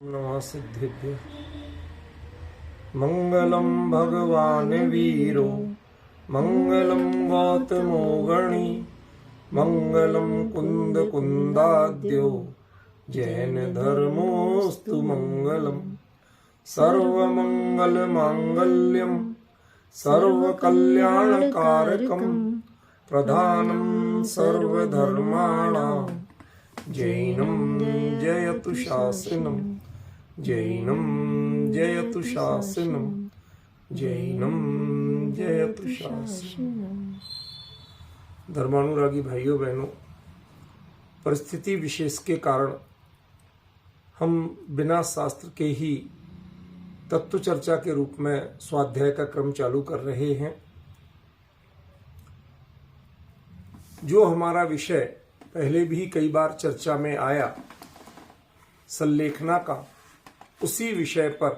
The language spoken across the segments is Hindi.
नमः सिद्धेभ्य। मंगलम भगवान वीरो मंगलम गौतमो गणी मंगलम कुंद कुंदाद्यो जैन धर्मोस्तु मंगलम सर्वमंगल मांगल्यम सर्वकल्याणकारकम प्रधानम सर्वधर्माणां जैनं जयतु शासनम जैनं जयतु शासनम जैनं जयतु शासनम। धर्मानुरागी भाइयों बहनों, परिस्थिति विशेष के कारण हम बिना शास्त्र के ही तत्व चर्चा के रूप में स्वाध्याय का क्रम चालू कर रहे हैं। जो हमारा विषय पहले भी कई बार चर्चा में आया संलेखना का, उसी विषय पर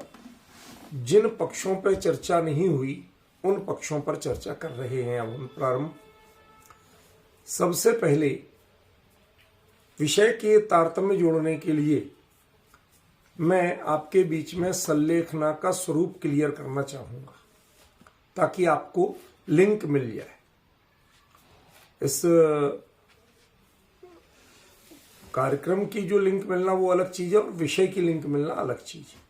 जिन पक्षों पर चर्चा नहीं हुई उन पक्षों पर चर्चा कर रहे हैं। अब हम प्रारंभ सबसे पहले विषय के तारतम्य जोड़ने के लिए मैं आपके बीच में संलेखना का स्वरूप क्लियर करना चाहूंगा ताकि आपको लिंक मिल जाए। इस कार्यक्रम की जो लिंक मिलना वो अलग चीज है और विषय की लिंक मिलना अलग चीज है।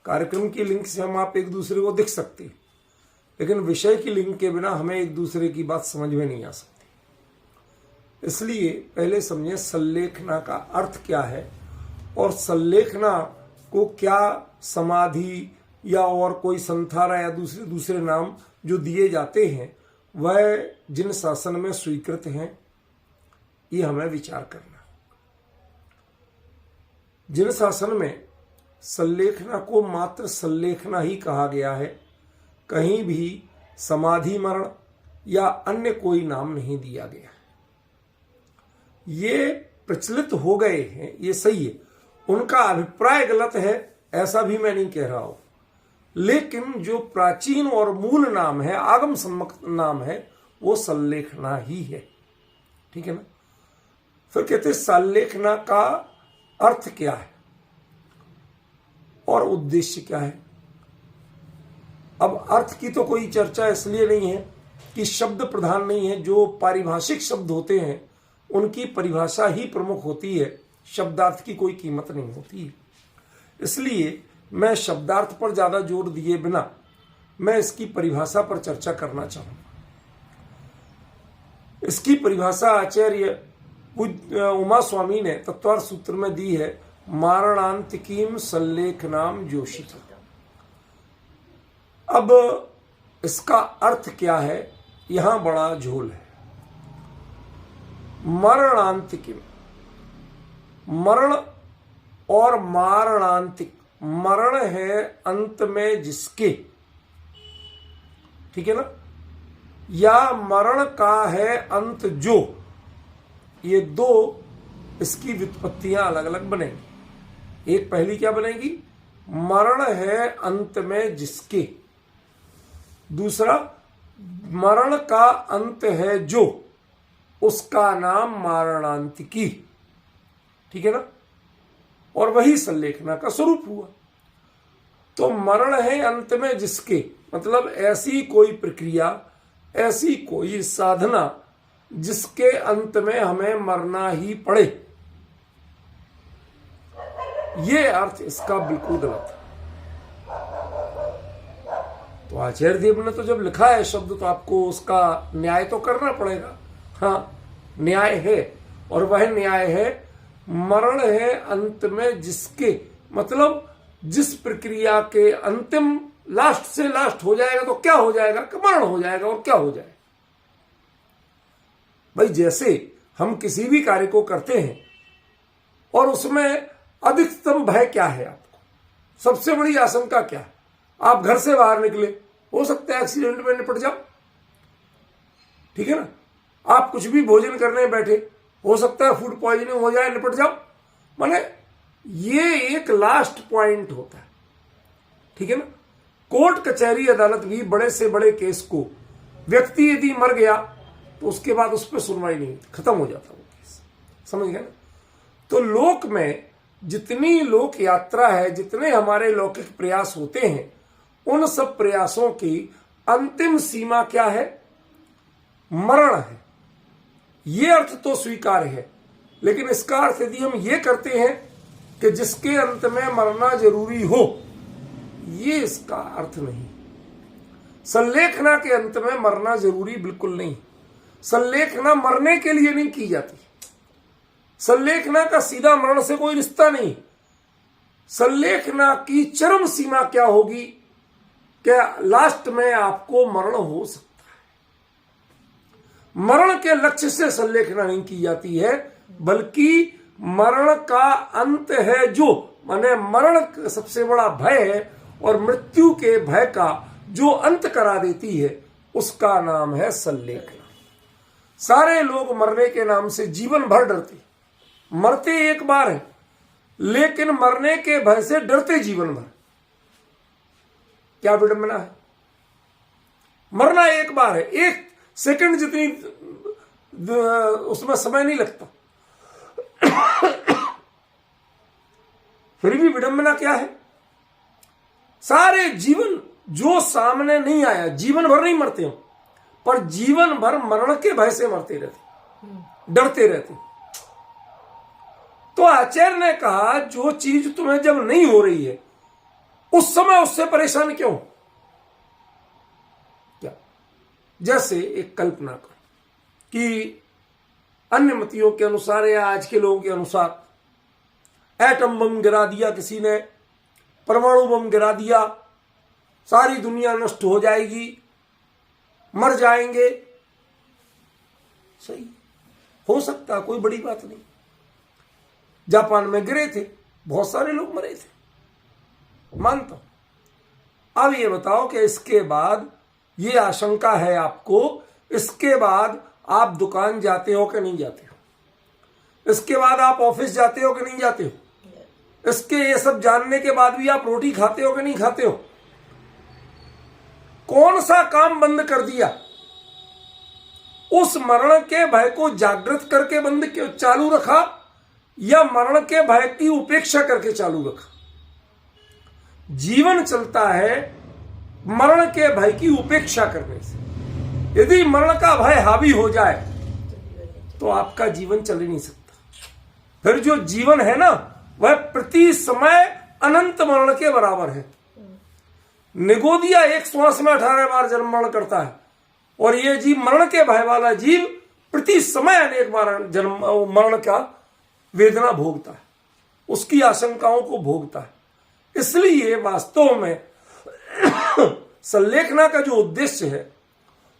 कार्यक्रम की लिंक से हम आप एक दूसरे को दिख सकते हैं, लेकिन विषय की लिंक के बिना हमें एक दूसरे की बात समझ में नहीं आ सकती। इसलिए पहले समझें संलेखना का अर्थ क्या है और संलेखना को क्या समाधि या और कोई संथारा या दूसरे नाम जो दिए जाते हैं वह जिन शासन में स्वीकृत हैं, ये हमें विचार करना। जिन शासन में संलेखना को मात्र संलेखना ही कहा गया है, कहीं भी समाधि मरण या अन्य कोई नाम नहीं दिया गया। ये प्रचलित हो गए हैं, ये सही है, उनका अभिप्राय गलत है ऐसा भी मैं नहीं कह रहा हूं, लेकिन जो प्राचीन और मूल नाम है, आगम सम्मत नाम है, वो संलेखना ही है। ठीक है ना। फिर कहते संलेखना का अर्थ क्या है और उद्देश्य क्या है। अब अर्थ की तो कोई चर्चा इसलिए नहीं है कि शब्द प्रधान नहीं है। जो पारिभाषिक शब्द होते हैं उनकी परिभाषा ही प्रमुख होती है, शब्दार्थ की कोई कीमत नहीं होती है। इसलिए मैं शब्दार्थ पर ज्यादा जोर दिए बिना मैं इसकी परिभाषा पर चर्चा करना चाहूंगा। इसकी परिभाषा आचार्य उमा स्वामी ने तत्वार्थ सूत्र में दी है, मारणांतिकीम संलेखनाम जोषित। अब इसका अर्थ क्या है, यहां बड़ा झोल है। मरणांतिकीम, मरण और मारणांतिक, मरण है अंत में जिसके, ठीक है ना, या मरण का है अंत जो, ये दो इसकी व्युत्पत्तियां अलग अलग बनेंगी। एक पहली क्या बनेगी, मरण है अंत में जिसके। दूसरा, मरण का अंत है जो, उसका नाम मारणांतिकी। ठीक है ना। और वही संलेखना का स्वरूप हुआ। तो मरण है अंत में जिसके मतलब ऐसी कोई प्रक्रिया, ऐसी कोई साधना जिसके अंत में हमें मरना ही पड़े, ये अर्थ इसका बिल्कुल गलत है। तो आचार्य देव ने तो जब लिखा है शब्द तो आपको उसका न्याय तो करना पड़ेगा। हाँ, न्याय है, और वह न्याय है मरण है अंत में जिसके, मतलब जिस प्रक्रिया के अंतिम लास्ट से लास्ट हो जाएगा तो क्या हो जाएगा, मरण हो जाएगा। और क्या हो जाएगा भाई, जैसे हम किसी भी कार्य को करते हैं और उसमें अधिकतम भय क्या है, आपको सबसे बड़ी आशंका क्या है। आप घर से बाहर निकले, हो सकता है एक्सीडेंट में निपट जाओ, ठीक है ना। आप कुछ भी भोजन करने बैठे, हो सकता है फूड पॉइजनिंग हो जाए, निपट जाओ। माने ये एक लास्ट पॉइंट होता है, ठीक है ना। कोर्ट कचहरी अदालत भी बड़े से बड़े केस को, व्यक्ति यदि मर गया तो उसके बाद उस पर सुनवाई नहीं होती, खत्म हो जाता वो केस, समझ गए ना। तो लोक में जितनी लोक यात्रा है, जितने हमारे लौकिक प्रयास होते हैं, उन सब प्रयासों की अंतिम सीमा क्या है? मरण है। ये अर्थ तो स्वीकार है, लेकिन इसका अर्थ यदि हम ये करते हैं कि जिसके अंत में मरना जरूरी हो, ये इसका अर्थ नहीं। संलेखना के अंत में मरना जरूरी बिल्कुल नहीं। संलेखना मरने के लिए नहीं की जाती। संलेखना का सीधा मरण से कोई रिश्ता नहीं। संलेखना की चरम सीमा क्या होगी? क्या लास्ट में आपको मरण हो सकता है। मरण के लक्ष्य से संलेखना नहीं की जाती है, बल्कि मरण का अंत है जो, माने मरण सबसे बड़ा भय है और मृत्यु के भय का जो अंत करा देती है, उसका नाम है संलेखना। सारे लोग मरने के नाम से जीवन भर डरते, मरते एक बार है, लेकिन मरने के भय से डरते जीवन भर। क्या विडंबना है। मरना एक बार है, एक सेकंड जितनी उसमें समय नहीं लगता, फिर भी विडंबना क्या है? सारे जीवन जो सामने नहीं आया, जीवन भर नहीं मरते हो, पर जीवन भर मरण के भय से मरते रहते, डरते रहते। तो आचार्य ने कहा, जो चीज तुम्हें जब नहीं हो रही है उस समय उससे परेशान क्यों? क्या? जैसे एक कल्पना करो कि अन्य मतियों के अनुसार या आज के लोगों के अनुसार एटम बम गिरा दिया किसी ने, परमाणु बम गिरा दिया, सारी दुनिया नष्ट हो जाएगी, मर जाएंगे। सही हो सकता, कोई बड़ी बात नहीं। जापान में गिरे थे, बहुत सारे लोग मरे थे, मानता हूं। अब ये बताओ कि इसके बाद ये आशंका है आपको, इसके बाद आप दुकान जाते हो कि नहीं जाते हो? इसके बाद आप ऑफिस जाते हो कि नहीं जाते हो? इसके ये सब जानने के बाद भी आप रोटी खाते हो कि नहीं खाते हो? कौन सा काम बंद कर दिया? उस मरण के भय को जागृत करके बंद चालू रखा या मरण के भय की उपेक्षा करके चालू रखा? जीवन चलता है मरण के भय की उपेक्षा करने से। यदि मरण का भय हावी हो जाए तो आपका जीवन चल ही नहीं सकता। फिर जो जीवन है ना, वह प्रति समय अनंत मरण के बराबर है। निगोदिया एक श्वास में 18 बार जन्म मरण करता है, और यह जीव, मरण के भय वाला जीव, प्रति समय अनेक बार जन्म मरण का वेदना भोगता है, उसकी आशंकाओं को भोगता है। इसलिए वास्तव में संलेखना का जो उद्देश्य है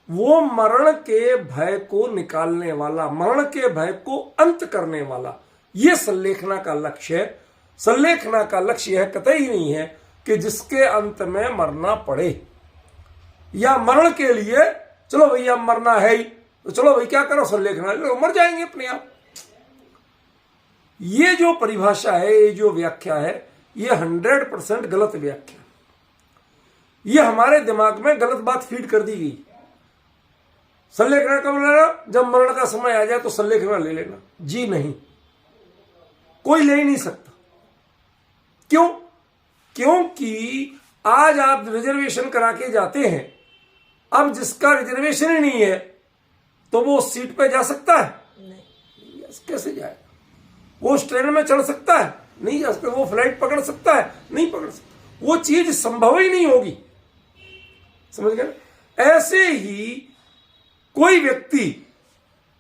वो मरण के भय को निकालने वाला, मरण के भय को अंत करने वाला, ये संलेखना का लक्ष्य है। संलेखना का लक्ष्य यह कतई नहीं है कि जिसके अंत में मरना पड़े, या मरण के लिए चलो भैया मरना है ही तो चलो भाई क्या करो, संलेखना लो, मर जाएंगे अपने आप। ये जो परिभाषा है, ये जो व्याख्या है, ये 100% गलत व्याख्या। ये हमारे दिमाग में गलत बात फीड कर दी गई। संलेखना कब लेना? जब मरण का समय आ जाए तो संलेखना ले लेना। जी नहीं, कोई ले ही नहीं सकता। क्यों? क्योंकि आज आप रिजर्वेशन करा के जाते हैं, अब जिसका रिजर्वेशन ही नहीं है तो वो उस सीट पे जा सकता है? नहीं। कैसे जाएगा? वो उस ट्रेन में चढ़ सकता है? नहीं जा सकता। वो फ्लाइट पकड़ सकता है? नहीं पकड़ सकता। वो चीज संभव ही नहीं होगी। समझ गए? ऐसे ही कोई व्यक्ति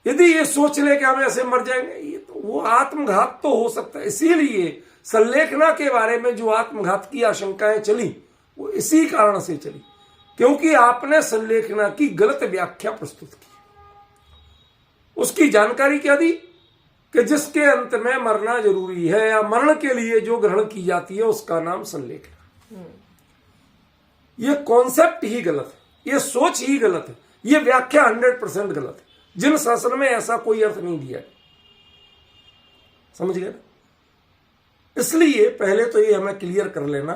यदि ये सोच ले कि हम ऐसे मर जाएंगे, ये तो वो आत्मघात तो हो सकता है। इसीलिए संलेखना के बारे में जो आत्मघात की आशंकाएं चली, वो इसी कारण से चली, क्योंकि आपने संलेखना की गलत व्याख्या प्रस्तुत की। उसकी जानकारी क्या दी कि जिसके अंत में मरना जरूरी है, या मरण के लिए जो ग्रहण की जाती है, उसका नाम संलेखना। ये कॉन्सेप्ट ही गलत है, ये सोच ही गलत है, ये व्याख्या 100% गलत है। जिन शास्त्र में ऐसा कोई अर्थ नहीं दिया। समझ गए? इसलिए पहले तो ये हमें क्लियर कर लेना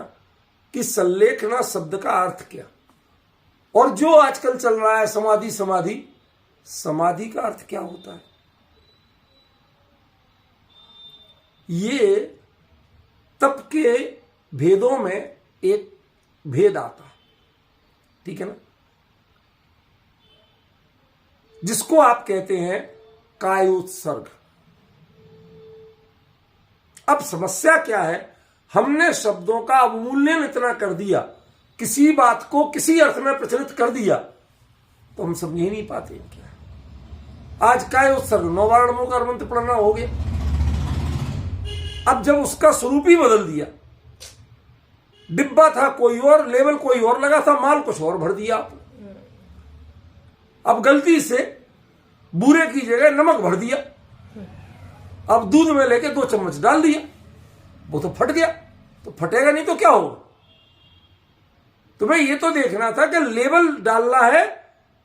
कि संलेखना शब्द का अर्थ क्या, और जो आजकल चल रहा है समाधि समाधि, समाधि का अर्थ क्या होता है। ये तप के भेदों में एक भेद आता, ठीक है ना, जिसको आप कहते हैं कायोत्सर्ग। अब समस्या क्या है, हमने शब्दों का अवमूल्यन इतना कर दिया, किसी बात को किसी अर्थ में प्रचलित कर दिया, तो हम समझ ही नहीं पाते क्या। आज कायोत्सर्ग 9 वर्णों का मंत्र पढ़ना हो गया। अब जब उसका स्वरूप ही बदल दिया, डिब्बा था कोई और, लेवल कोई और लगा था, माल कुछ और भर दिया आपने। अब गलती से बूरे की जगह नमक भर दिया, अब दूध में लेके 2 चम्मच डाल दिया, वो तो फट गया। तो फटेगा नहीं तो क्या होगा। तुम्हें ये तो देखना था कि लेवल डालना है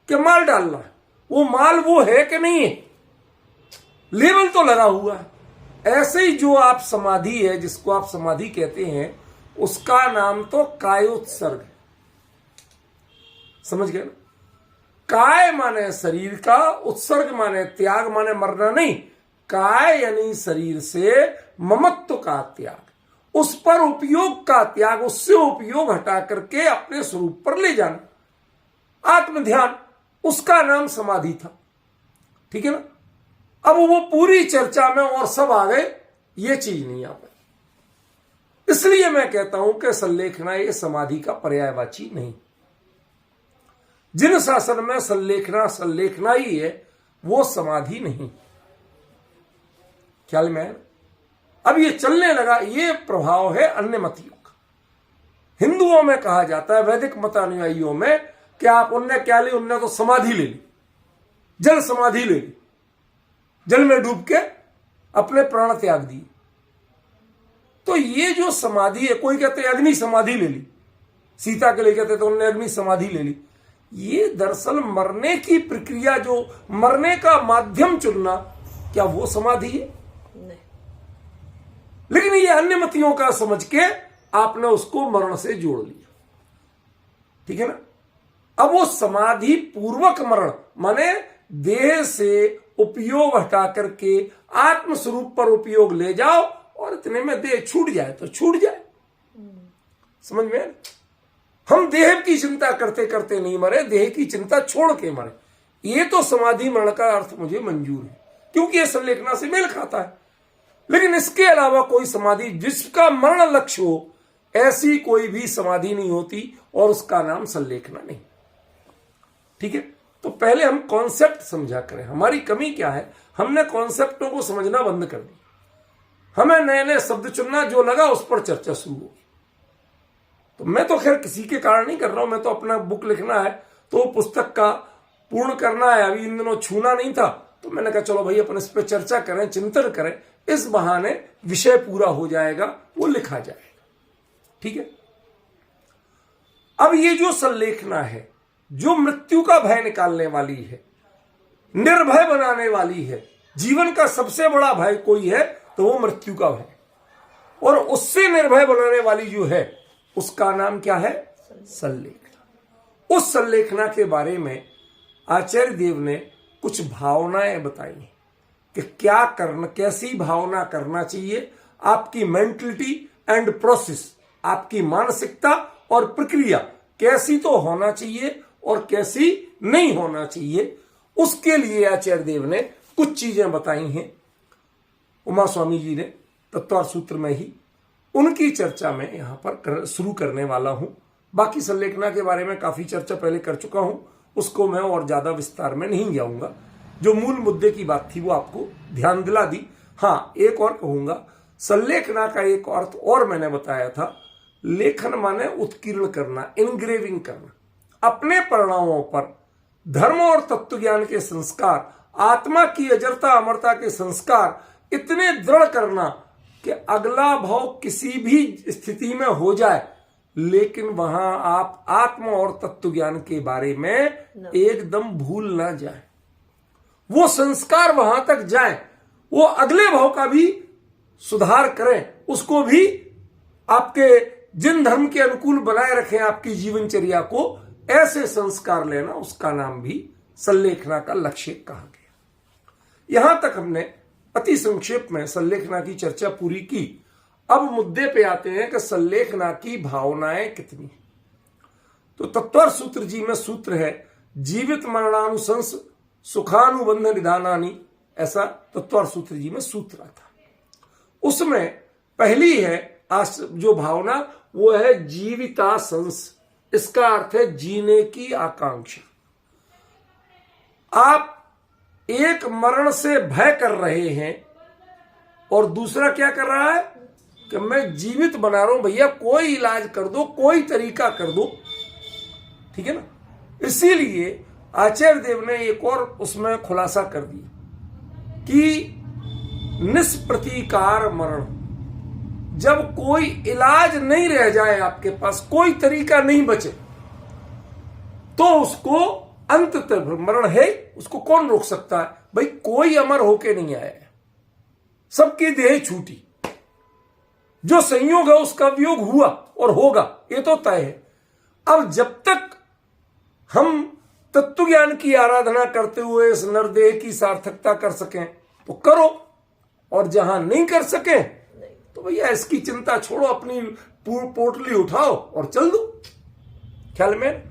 कि माल डालना है, वो माल वो है कि नहीं है, लेवल तो लगा हुआ है। ऐसे ही जो आप समाधि है, जिसको आप समाधि कहते हैं, उसका नाम तो कायोत्सर्ग है। समझ गए ना। काय माने शरीर का, उत्सर्ग माने त्याग, माने मरना नहीं। काय यानी शरीर से ममत्व का त्याग, उस पर उपयोग का त्याग, उससे उपयोग हटा करके अपने स्वरूप पर ले जाना, आत्म ध्यान, उसका नाम समाधि था, ठीक है ना। अब वो पूरी चर्चा में और सब आ गए, ये चीज नहीं आ पाई। इसलिए मैं कहता हूं कि संलेखना ये समाधि का पर्यायवाची नहीं। जिन शासन में संलेखना ही है, वो समाधि नहीं। ख्याल में है? अब ये चलने लगा, ये प्रभाव है अन्य मतियों का। हिंदुओं में कहा जाता है, वैदिक मतानुयायियों में, कि आप उनने क्या ली, उनने तो समाधि ले ली, जल समाधि ले ली, जल में डूब के अपने प्राण त्याग दिए। तो ये जो समाधि है, कोई कहते हैं अग्नि समाधि ले ली, सीता के लिए कहते तो उन्होंने अग्नि समाधि ले ली। ये दरअसल मरने की प्रक्रिया, जो मरने का माध्यम चुनना, क्या वो समाधि है? नहीं। लेकिन ये अन्य मतियों का समझ के आपने उसको मरण से जोड़ लिया, ठीक है ना। अब वो समाधि पूर्वक मरण माने देह से उपयोग हटा करके आत्म स्वरूप पर उपयोग ले जाओ, और इतने में देह छूट जाए तो छूट जाए। समझ में? हम देह की चिंता करते करते नहीं मरे, देह की चिंता छोड़ के मरे। ये तो समाधि मरण का अर्थ मुझे मंजूर है, क्योंकि ये संलेखना से मेल खाता है। लेकिन इसके अलावा कोई समाधि जिसका मरण लक्ष्य हो, ऐसी कोई भी समाधि नहीं होती, और उसका नाम संलेखना नहीं, ठीक है। तो पहले हम कॉन्सेप्ट समझा करें। हमारी कमी क्या है, हमने कॉन्सेप्टों को समझना बंद कर दिया। हमें नए नए शब्द चुनना, जो लगा उस पर चर्चा शुरू होगी। तो मैं तो खैर किसी के कारण नहीं कर रहा हूं, मैं तो अपना बुक लिखना है, तो पुस्तक का पूर्ण करना है। अभी इन दिनों छूना नहीं था, तो मैंने कहा चलो भाई अपन इस पर चर्चा करें, चिंतन करें, इस बहाने विषय पूरा हो जाएगा, वो लिखा जाएगा, ठीक है। अब ये जो संलेखना है, जो मृत्यु का भय निकालने वाली है, निर्भय बनाने वाली है, जीवन का सबसे बड़ा भय कोई है तो वो मृत्यु का भय, और उससे निर्भय बनाने वाली जो है, उसका नाम क्या है? संलेखना। उस संलेखना के बारे में आचार्य देव ने कुछ भावनाएं बताई हैं कि क्या करना, कैसी भावना करना चाहिए। आपकी मेंटलिटी एंड प्रोसेस, आपकी मानसिकता और प्रक्रिया कैसी तो होना चाहिए और कैसी नहीं होना चाहिए, उसके लिए आचार्य देव ने कुछ चीजें बताई हैं। उमा स्वामी जी ने तत्वार्थ सूत्र में ही उनकी चर्चा में यहां पर शुरू करने वाला हूं। बाकी संलेखना के बारे में काफी चर्चा पहले कर चुका हूं, उसको मैं और ज्यादा विस्तार में नहीं जाऊंगा। जो मूल मुद्दे की बात थी वो आपको ध्यान दिला दी। हाँ, एक और कहूंगा, संलेखना का एक अर्थ और मैंने बताया था। लेखन माने उत्कीर्ण करना, इनग्रेविंग करना, अपने परिणामों पर धर्म और तत्व ज्ञान के संस्कार, आत्मा की अजरता अमरता के संस्कार इतने दृढ़ करना कि अगला भाव किसी भी स्थिति में हो जाए, लेकिन वहां आप आत्मा और तत्व ज्ञान के बारे में एकदम भूल ना जाए। वो संस्कार वहां तक जाए, वो अगले भाव का भी सुधार करें, उसको भी आपके जिन धर्म के अनुकूल बनाए रखें आपकी जीवनचर्या को। ऐसे संस्कार लेना, उसका नाम भी संलेखना का लक्ष्य कहा गया। यहां तक हमने अति संक्षेप में संलेखना की चर्चा पूरी की। अब मुद्दे पे आते हैं कि संलेखना की भावनाएं कितनी। तो तत्वर सूत्र जी में सूत्र है जीवित मरणानुशंस सुखानुबंध निधानानी, ऐसा तत्वर सूत्र जी में सूत्र आता। उसमें पहली है जो भावना वो है जीविताशंस। इसका अर्थ है जीने की आकांक्षा। आप एक मरण से भय कर रहे हैं और दूसरा क्या कर रहा है कि मैं जीवित बना रहा हूं, भैया कोई इलाज कर दो, कोई तरीका कर दो, ठीक है ना। इसीलिए आचार्य देव ने एक और उसमें खुलासा कर दिया कि निष्प्रतीकार मरण, जब कोई इलाज नहीं रह जाए, आपके पास कोई तरीका नहीं बचे, तो उसको अंत तक मरण है, उसको कौन रोक सकता है। भाई कोई अमर होके नहीं आया है, सबकी देह छूटी, जो संयोग है उसका वियोग हुआ और होगा, ये तो तय है। अब जब तक हम तत्व ज्ञान की आराधना करते हुए इस नरदेह की सार्थकता कर सकें तो करो, और जहां नहीं कर सके तो भैया इसकी चिंता छोड़ो, अपनी पोटली उठाओ और चल दो ख्याल में।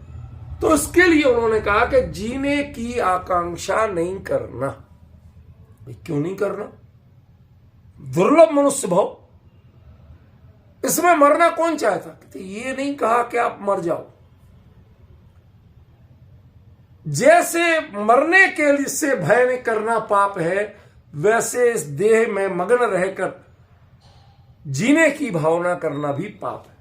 तो इसके लिए उन्होंने कहा कि जीने की आकांक्षा नहीं करना। भाई क्यों नहीं करना? दुर्लभ मनुष्य भाव, इसमें मरना कौन चाहता। कहते ये नहीं कहा कि आप मर जाओ, जैसे मरने के लिए से भय नहीं करना पाप है, वैसे इस देह में मग्न रहकर जीने की भावना करना भी पाप है।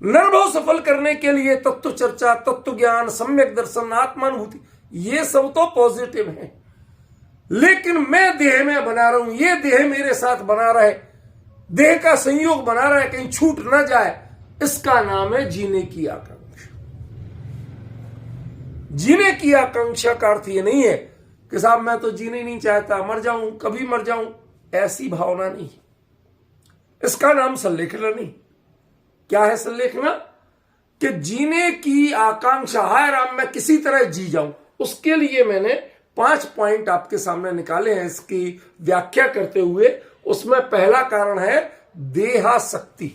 नरभव सफल करने के लिए तत्व चर्चा, तत्व ज्ञान, सम्यक दर्शन, आत्मानुभूति, ये सब तो पॉजिटिव है, लेकिन मैं देह में बना रहा हूं, ये देह मेरे साथ बना रहे, देह का संयोग बना रहा है, कहीं छूट ना जाए, इसका नाम है जीने की आकांक्षा। जीने की आकांक्षा का अर्थ ये नहीं है कि साहब मैं तो जीने नहीं चाहता, मर जाऊं, कभी मर जाऊं, ऐसी भावना नहीं। इसका नाम संलेखना नहीं। क्या है संलेखना? कि जीने की आकांक्षा, हाय राम मैं किसी तरह जी जाऊं। उसके लिए मैंने 5 पॉइंट आपके सामने निकाले हैं इसकी व्याख्या करते हुए। उसमें पहला कारण है देहासक्ति।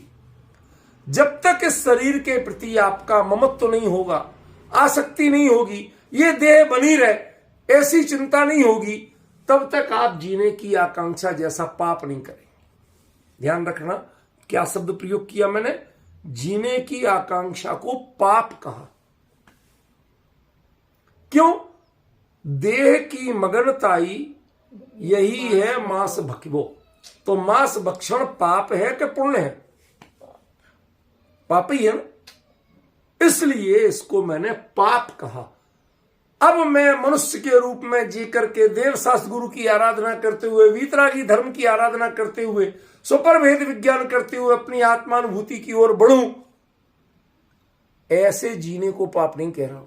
जब तक इस शरीर के प्रति आपका ममत्व नहीं होगा, आसक्ति नहीं होगी, ये देह बनी रहे, ऐसी चिंता नहीं होगी, तब तक आप जीने की आकांक्षा जैसा पाप नहीं करेंगे। ध्यान रखना क्या शब्द प्रयोग किया मैंने, जीने की आकांक्षा को पाप कहा। क्यों? देह की मगनताई यही है मांस भक्षो। तो मांस भक्षण पाप है कि पुण्य है? पाप ही है ना, इसलिए इसको मैंने पाप कहा। अब मैं मनुष्य के रूप में जी करके देव शास्त्र गुरु की आराधना करते हुए, वीतरागी धर्म की आराधना करते हुए, सुपरभेद विज्ञान करते हुए अपनी आत्मानुभूति की ओर बढ़ूं, ऐसे जीने को पाप नहीं कह रहा हूं,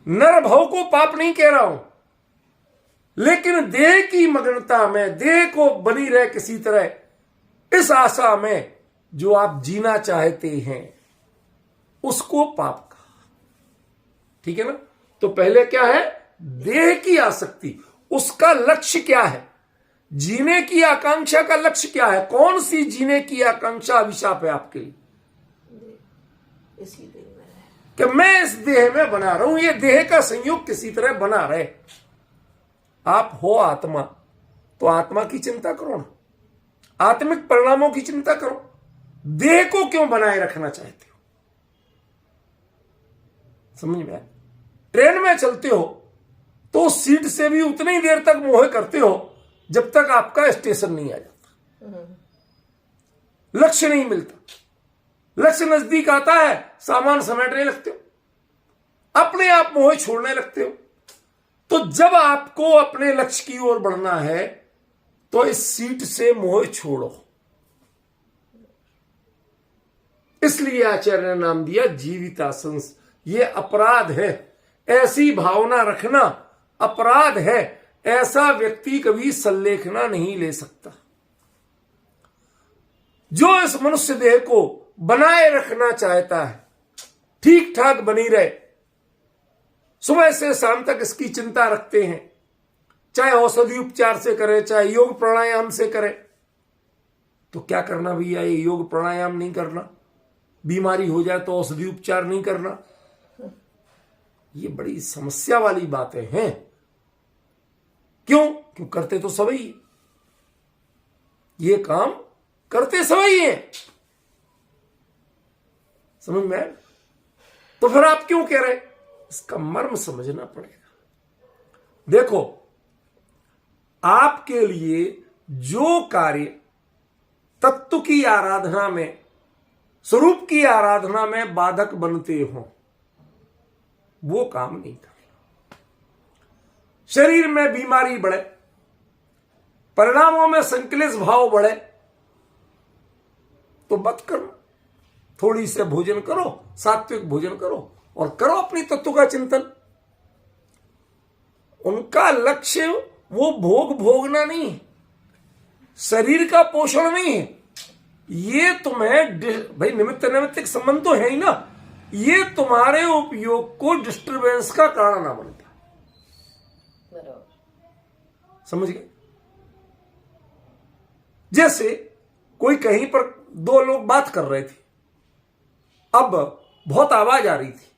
नरभव को पाप नहीं कह रहा हूं, लेकिन देह की मग्नता में, देह को बनी रहे किसी तरह, इस आशा में जो आप जीना चाहते हैं उसको पाप कहा। ठीक है ना। तो पहले क्या है, देह की आसक्ति, उसका लक्ष्य क्या है, जीने की आकांक्षा का लक्ष्य क्या है, कौन सी जीने की आकांक्षा अभिशाप है आपके लिए? इसी देह में कि मैं इस देह में बना रहा हूं, ये देह का संयोग किसी तरह बना रहे। आप हो आत्मा, तो आत्मा की चिंता करो ना, आत्मिक परिणामों की चिंता करो। देह को क्यों बनाए रखना चाहते हो? समझ में आया? ट्रेन में चलते हो तो सीट से भी उतनी ही देर तक मोह करते हो जब तक आपका स्टेशन नहीं आ जाता, लक्ष्य नहीं मिलता। लक्ष्य नजदीक आता है, सामान समेटने लगते हो, अपने आप मोह छोड़ने लगते हो। तो जब आपको अपने लक्ष्य की ओर बढ़ना है तो इस सीट से मोह छोड़ो। इसलिए आचार्य ने नाम दिया जीविताशंस। ये अपराध है, ऐसी भावना रखना अपराध है। ऐसा व्यक्ति कभी संलेखना नहीं ले सकता। जो इस मनुष्य देह को बनाए रखना चाहता है, ठीक ठाक बनी रहे, सुबह से शाम तक इसकी चिंता रखते हैं, चाहे औषधि उपचार से करे, चाहे योग प्राणायाम से करे। तो क्या करना भैया, ये योग प्राणायाम नहीं करना, बीमारी हो जाए तो औषधि उपचार नहीं करना, ये बड़ी समस्या वाली बातें हैं। क्यों करते तो सभी, ये काम करते सभी हैं, समझ में आए? तो फिर आप क्यों कह रहे? इसका मर्म समझना पड़ेगा। देखो, आपके लिए जो कार्य तत्व की आराधना में, स्वरूप की आराधना में बाधक बनते हो, वो काम नहीं करना। शरीर में बीमारी बढ़े, परिणामों में संक्लेश भाव बढ़े, तो मत करो। थोड़ी से भोजन करो, सात्विक भोजन करो और करो अपनी तत्व का चिंतन। उनका लक्ष्य वो भोग भोगना नहीं है, शरीर का पोषण नहीं है। ये तुम्हें भाई निमित्त नैमित्तिक संबंध तो है ही ना, ये तुम्हारे उपयोग को डिस्टरबेंस का कारण ना बनता। समझ गए? जैसे कोई कहीं पर दो लोग बात कर रहे थे, अब बहुत आवाज आ रही थी,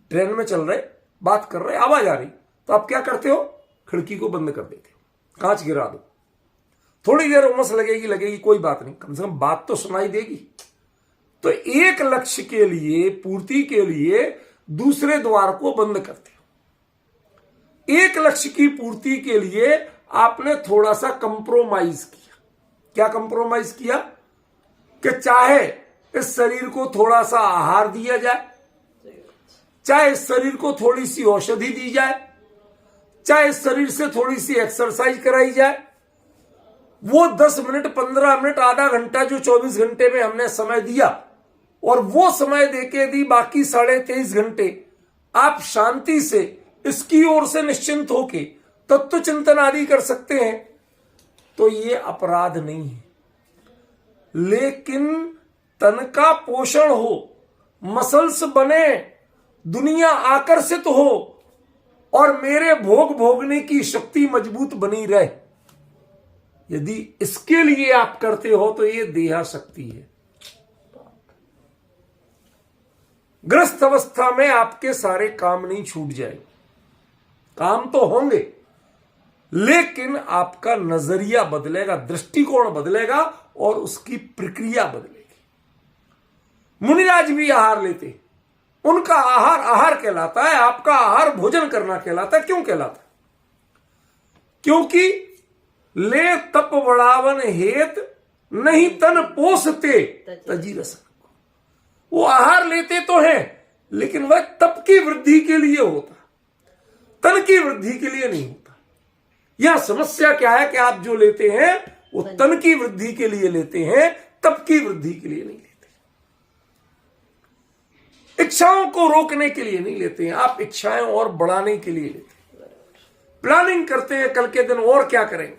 ट्रेन में चल रहे, बात कर रहे, आवाज आ रही, तो आप क्या करते हो? खिड़की को बंद कर देते हो, कांच गिरा दो। थोड़ी देर उमस लगेगी, कोई बात नहीं, कम से कम बात तो सुनाई देगी। तो एक लक्ष्य के लिए, पूर्ति के लिए दूसरे द्वार को बंद करते हो। एक लक्ष्य की पूर्ति के लिए आपने थोड़ा सा कंप्रोमाइज किया। क्या कंप्रोमाइज किया? कि चाहे इस शरीर को थोड़ा सा आहार दिया जाए, चाहे इस शरीर को थोड़ी सी औषधि दी जाए, चाहे इस शरीर से थोड़ी सी एक्सरसाइज कराई जाए। वो 10 मिनट, 15 मिनट, आधा घंटा जो 24 घंटे में हमने समय दिया, और वो समय देके दी बाकी 23.5 घंटे आप शांति से इसकी ओर से निश्चिंत होके तत्व चिंतन आदि कर सकते हैं, तो ये अपराध नहीं है। लेकिन तन का पोषण हो, मसल्स बने, दुनिया आकर्षित हो और मेरे भोग भोगने की शक्ति मजबूत बनी रहे, यदि इसके लिए आप करते हो तो ये देहाशक्ति है। ग्रस्त अवस्था में आपके सारे काम नहीं छूट जाए, काम तो होंगे, लेकिन आपका नजरिया बदलेगा, दृष्टिकोण बदलेगा और उसकी प्रक्रिया बदलेगी। मुनिराज भी आहार लेते, उनका आहार आहार कहलाता है, आपका आहार भोजन करना कहलाता है। क्यों कहलाता है? क्योंकि ले तप बढ़ावन हेत नहीं तन पोसते तजी रसन। वो आहार लेते तो हैं, लेकिन वह तप की वृद्धि के लिए होता, तन की वृद्धि के लिए नहीं होता। यह समस्या क्या है कि आप जो लेते हैं वो तन की वृद्धि के लिए लेते हैं, तप की वृद्धि के लिए नहीं लेते। इच्छाओं को रोकने के लिए नहीं लेते हैं, आप इच्छाएं और बढ़ाने के लिए लेते हैं। प्लानिंग करते हैं, कल के दिन और क्या करेंगे,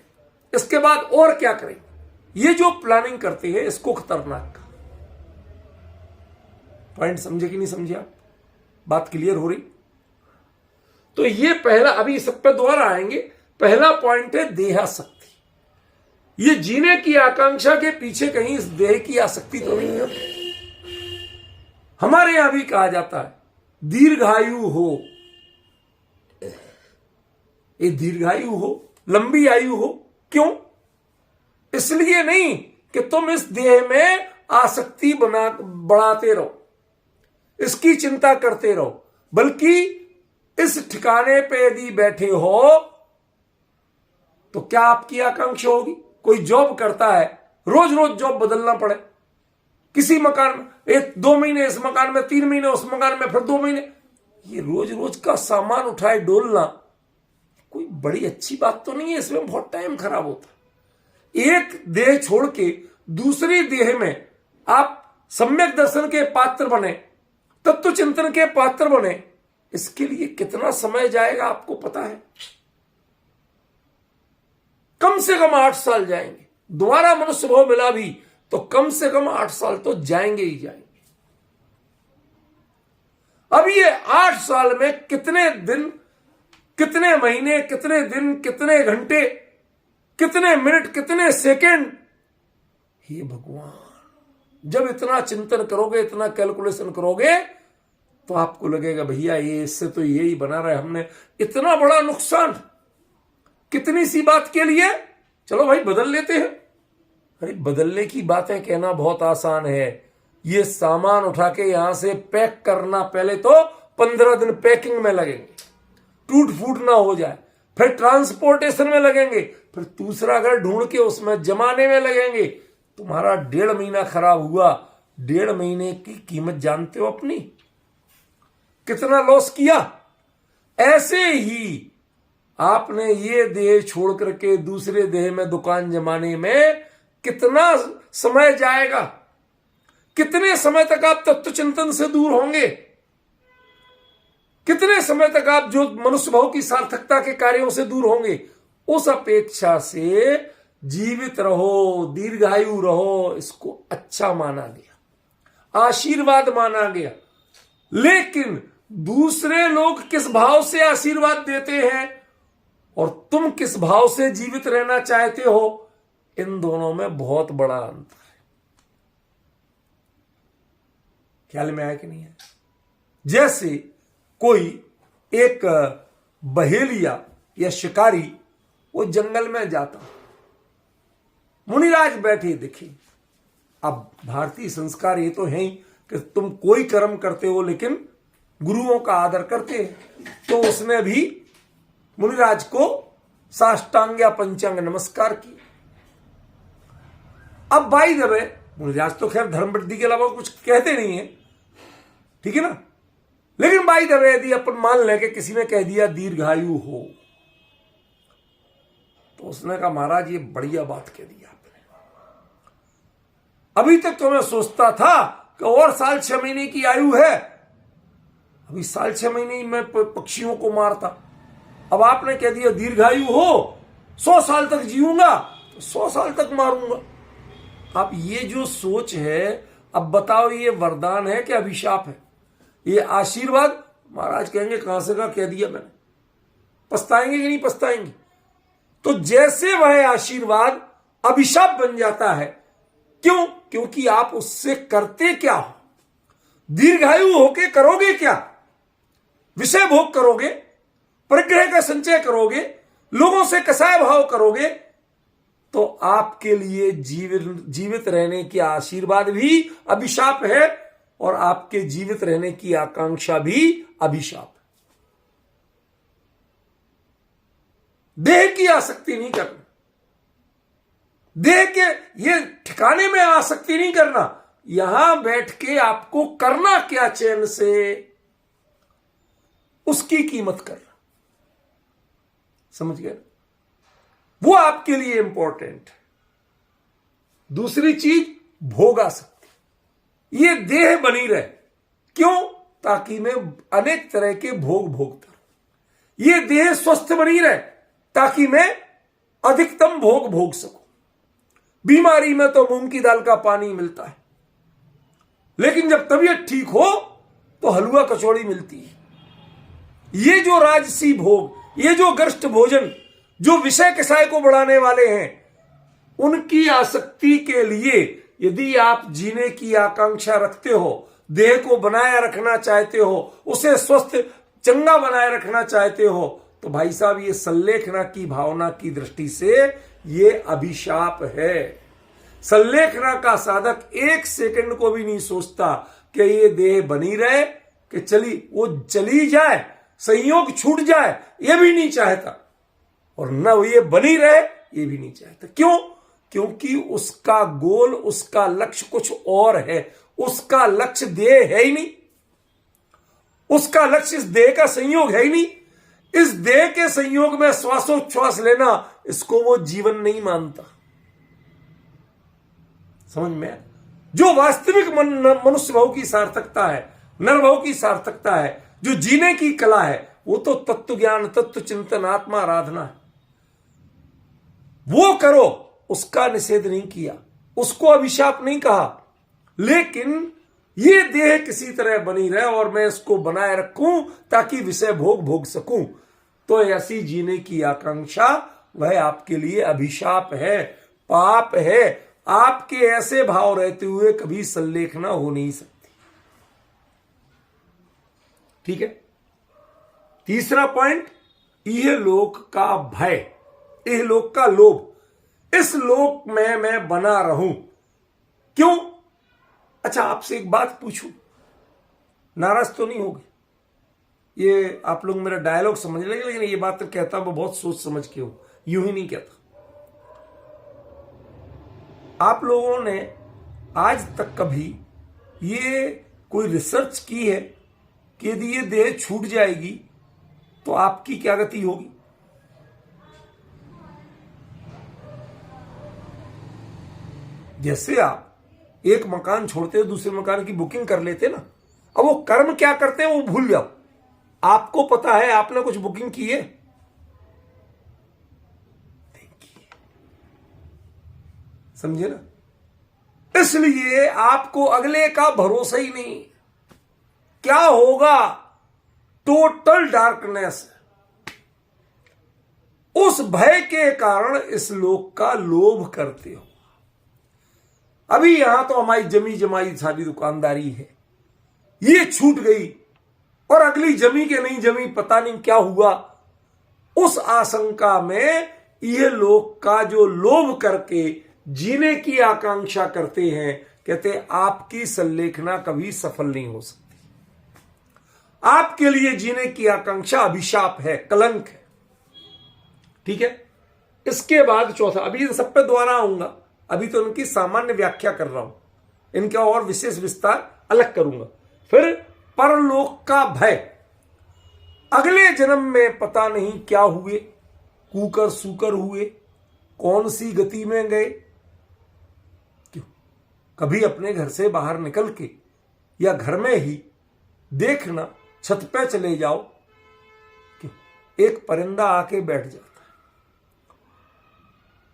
इसके बाद और क्या करेंगे। ये जो प्लानिंग करते हैं इसको खतरनाक का पॉइंट समझे कि नहीं समझे आप? बात क्लियर हो रही? तो ये पहला, अभी सब पे दोबारा आएंगे, पहला पॉइंट है देहासक्ति। ये जीने की आकांक्षा के पीछे कहीं इस देह की आसक्ति तो नहीं है। हमारे यहां भी कहा जाता है दीर्घायु हो, ये दीर्घायु हो, लंबी आयु हो। क्यों? इसलिए नहीं कि तुम इस देह में आसक्ति बढ़ाते रहो, इसकी चिंता करते रहो, बल्कि इस ठिकाने पे यदि बैठे हो तो क्या आपकी आकांक्षा होगी? कोई जॉब करता है, रोज रोज जॉब बदलना पड़े, किसी मकान में 2 महीने इस मकान में, 3 महीने उस मकान में, फिर 2 महीने, ये रोज रोज का सामान उठाए डोलना कोई बड़ी अच्छी बात तो नहीं है। इसमें बहुत टाइम खराब होता। एक देह छोड़ के दूसरी देह में आप सम्यक दर्शन के पात्र बने, तत्व चिंतन के पात्र बने, इसके लिए कितना समय जाएगा आपको पता है? कम से कम 8 साल जाएंगे। दोबारा मनुष्य भाव मिला भी तो कम से कम 8 साल तो जाएंगे ही जाएंगे। अब ये 8 साल में कितने दिन कितने महीने, कितने दिन, कितने घंटे, कितने मिनट, कितने सेकंड। हे भगवान, जब इतना चिंतन करोगे, इतना कैलकुलेशन करोगे, तो आपको लगेगा भैया ये इससे तो यही बना रहा है, हमने इतना बड़ा नुकसान कितनी सी बात के लिए। चलो भाई बदल लेते हैं। अरे बदलने की बातें कहना बहुत आसान है, ये सामान उठा के यहां से पैक करना, पहले तो 15 दिन पैकिंग में लगेंगे, टूट फूट ना हो जाए, फिर ट्रांसपोर्टेशन में लगेंगे, फिर दूसरा घर ढूंढ के उसमें जमाने में लगेंगे। तुम्हारा 1.5 महीना खराब हुआ, 1.5 महीने की कीमत जानते हो अपनी, कितना लॉस किया। ऐसे ही आपने ये देह छोड़ करके दूसरे देह में दुकान जमाने में कितना समय जाएगा, कितने समय तक आप तत्व चिंतन से दूर होंगे, कितने समय तक आप जो मनुष्य भाव की सार्थकता के कार्यों से दूर होंगे। उस अपेक्षा से जीवित रहो, दीर्घायु रहो, इसको अच्छा माना गया, आशीर्वाद माना गया। लेकिन दूसरे लोग किस भाव से आशीर्वाद देते हैं और तुम किस भाव से जीवित रहना चाहते हो, इन दोनों में बहुत बड़ा अंतर है। ख्याल में आया कि नहीं है? जैसे कोई एक बहेलिया या शिकारी वो जंगल में जाता, मुनिराज बैठे दिखे। अब भारतीय संस्कार ये तो है ही कि तुम कोई कर्म करते हो लेकिन गुरुओं का आदर करते हैं, तो उसने भी मुनिराज को साष्टांग या पंचांग नमस्कार की। अब बाई द वे, मुनिराज तो खैर धर्म वृद्धि के अलावा कुछ कहते नहीं है, ठीक है ना, लेकिन बाई द वे यदि अपन मान लें कि किसी ने कह दिया दीर्घायु हो, तो उसने कहा महाराज ये बढ़िया बात कह दी आपने, अभी तक तो मैं सोचता था कि और 6 महीने की आयु है, अभी 6 महीने में पक्षियों को मारता, अब आपने कह दिया दीर्घायु हो, 100 साल तक जीऊंगा तो 100 साल तक मारूंगा। अब ये जो सोच है, अब बताओ ये वरदान है कि अभिशाप है? ये आशीर्वाद? महाराज कहेंगे कहां से का कह दिया मैंने, पछताएंगे कि नहीं पछताएंगे? तो जैसे वह आशीर्वाद अभिशाप बन जाता है, क्यों? क्योंकि आप उससे करते क्या हो, दीर्घायु होके करोगे क्या? विषय भोग करोगे, परिग्रह का संचय करोगे, लोगों से कसाय भाव करोगे, तो आपके लिए जीवित रहने की आशीर्वाद भी अभिशाप है और आपके जीवित रहने की आकांक्षा भी अभिशाप है। देह की आसक्ति नहीं करना, देह के ये ठिकाने में आसक्ति नहीं करना, यहां बैठ के आपको करना क्या चैन से, उसकी कीमत करना। समझ गए? वो आपके लिए इंपॉर्टेंट है। दूसरी चीज भोगासक्ति, ये देह बनी रहे, क्यों? ताकि मैं अनेक तरह के भोग भोगता हूं। ये देह स्वस्थ बनी रहे ताकि मैं अधिकतम भोग भोग सकूं। बीमारी में तो मूंग की दाल का पानी मिलता है, लेकिन जब तबीयत ठीक हो तो हलवा कचौड़ी मिलती है। ये जो राजसी भोग, ये जो गरिष्ठ भोजन, जो विषय कसाय को बढ़ाने वाले हैं, उनकी आसक्ति के लिए यदि आप जीने की आकांक्षा रखते हो, देह को बनाए रखना चाहते हो, उसे स्वस्थ चंगा बनाए रखना चाहते हो, तो भाई साहब ये संलेखना की भावना की दृष्टि से ये अभिशाप है। संलेखना का साधक 1 सेकंड को भी नहीं सोचता कि ये देह बनी रहे, कि वो चली जाए, संयोग छूट जाए, ये भी नहीं चाहता, और न ये बनी रहे, ये भी नहीं चाहता। क्यों? क्योंकि उसका गोल, उसका लक्ष्य कुछ और है। उसका लक्ष्य देह है ही नहीं, उसका लक्ष्य इस देह का संयोग है ही नहीं। इस देह के संयोग में श्वासोच्छ्वास लेना, इसको वो जीवन नहीं मानता। समझ में? जो वास्तविक मनुष्य भाव की सार्थकता है, नर भाव की सार्थकता है, जो जीने की कला है, वो तो तत्व ज्ञान, तत्व चिंतन, आत्मा आराधना है। वो करो, उसका निषेध नहीं किया, उसको अभिशाप नहीं कहा, लेकिन ये देह किसी तरह बनी रहे और मैं इसको बनाए रखूं ताकि विषय भोग भोग सकूं। तो ऐसी जीने की आकांक्षा वह आपके लिए अभिशाप है, पाप है। आपके ऐसे भाव रहते हुए कभी संलेखना हो नहीं सकती। ठीक है। तीसरा पॉइंट, यह लोक का भय, यह लोक का लोभ। इस लोक में मैं बना रहूं। क्यों? अच्छा, आपसे एक बात पूछूं, नाराज तो नहीं होगे? ये आप लोग मेरा डायलॉग समझ लेंगे, लेकिन ये बात तो कहता मैं बहुत सोच समझ के हूं, यूं ही नहीं कहता। आप लोगों ने आज तक कभी ये कोई रिसर्च की है कि यदि ये देह छूट जाएगी तो आपकी क्या गति होगी? जैसे आप एक मकान छोड़ते हो, दूसरे मकान की बुकिंग कर लेते ना, अब वो कर्म क्या करते हैं वो भूल जाओ। आपको पता है आपने कुछ बुकिंग की है? समझे ना? इसलिए आपको अगले का भरोसा ही नहीं। क्या होगा? Total darkness. उस भय के कारण इस लोक का लोभ करते हो। अभी यहां तो हमारी जमी जमाई सारी दुकानदारी है, ये छूट गई और अगली जमी के नहीं जमी, पता नहीं क्या हुआ। उस आशंका में ये लोक का जो लोभ करके जीने की आकांक्षा करते हैं, कहते आपकी संलेखना कभी सफल नहीं हो सकती। आपके लिए जीने की आकांक्षा अभिशाप है, कलंक है। ठीक है। इसके बाद चौथा, अभी सब पे दोबारा आऊंगा, अभी तो इनकी सामान्य व्याख्या कर रहा हूं, इनका और विशेष विस्तार अलग करूंगा। फिर परलोक का भय। अगले जन्म में पता नहीं क्या हुए, कूकर सूकर हुए, कौन सी गति में गए। क्यों? कभी अपने घर से बाहर निकल के या घर में ही देखना, छत पे चले जाओ, क्यों? एक परिंदा आके बैठ जाता है,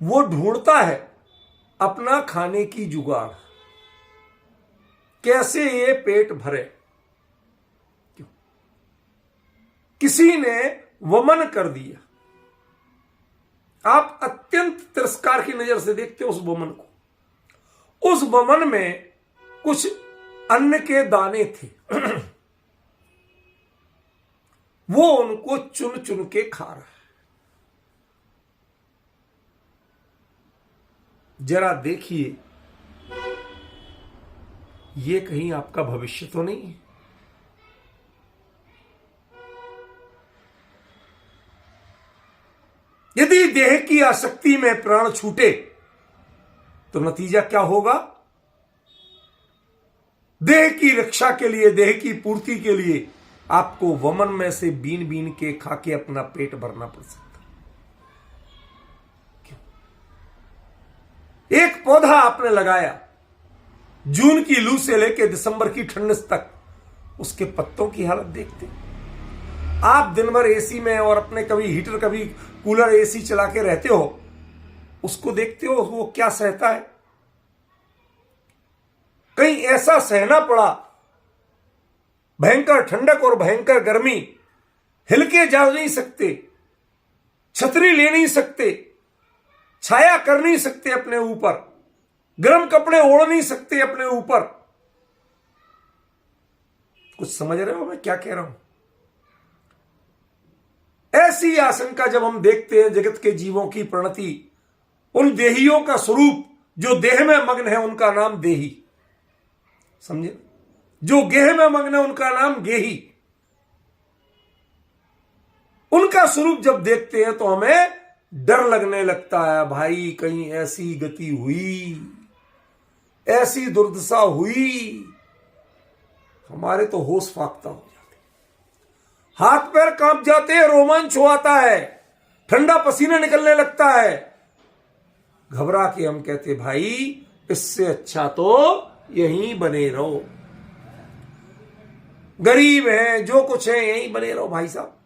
वो ढूंढता है अपना खाने की जुगाड़, कैसे ये पेट भरे। क्यों? किसी ने वमन कर दिया, आप अत्यंत तिरस्कार की नजर से देखते हो उस वमन को। उस वमन में कुछ अन्न के दाने थे, वो उनको चुन चुन के खा रहा है। जरा देखिए, ये कहीं आपका भविष्य तो नहीं है? यदि देह की आसक्ति में प्राण छूटे तो नतीजा क्या होगा? देह की रक्षा के लिए, देह की पूर्ति के लिए आपको वमन में से बीन बीन के खा के अपना पेट भरना पड़ सकता है। एक पौधा आपने लगाया, जून की लू से लेकर दिसंबर की ठंडस तक, उसके पत्तों की हालत देखते। आप दिन भर एसी में और अपने कभी हीटर कभी कूलर एसी चला के रहते हो, उसको देखते हो वो क्या सहता है। कहीं ऐसा सहना पड़ा, भयंकर ठंडक और भयंकर गर्मी, हिल के जा नहीं सकते, छतरी ले नहीं सकते, छाया कर नहीं सकते अपने ऊपर, गर्म कपड़े ओढ़ नहीं सकते अपने ऊपर। कुछ समझ रहे हो मैं क्या कह रहा हूं? ऐसी आशंका जब हम देखते हैं जगत के जीवों की प्रणति, उन देहियों का स्वरूप जो देह में मग्न है उनका नाम देही, समझे? जो गेह में मग्न है उनका नाम गेही। उनका स्वरूप जब देखते हैं तो हमें डर लगने लगता है, भाई कहीं ऐसी गति हुई, ऐसी दुर्दशा हुई, हमारे तो होश फाख्ता हो जाते, हाथ पैर कांप जाते हैं, रोमांच हो आता है, ठंडा पसीना निकलने लगता है। घबरा के हम कहते भाई इससे अच्छा तो यहीं बने रहो, गरीब हैं जो कुछ है यहीं बने रहो भाई साहब।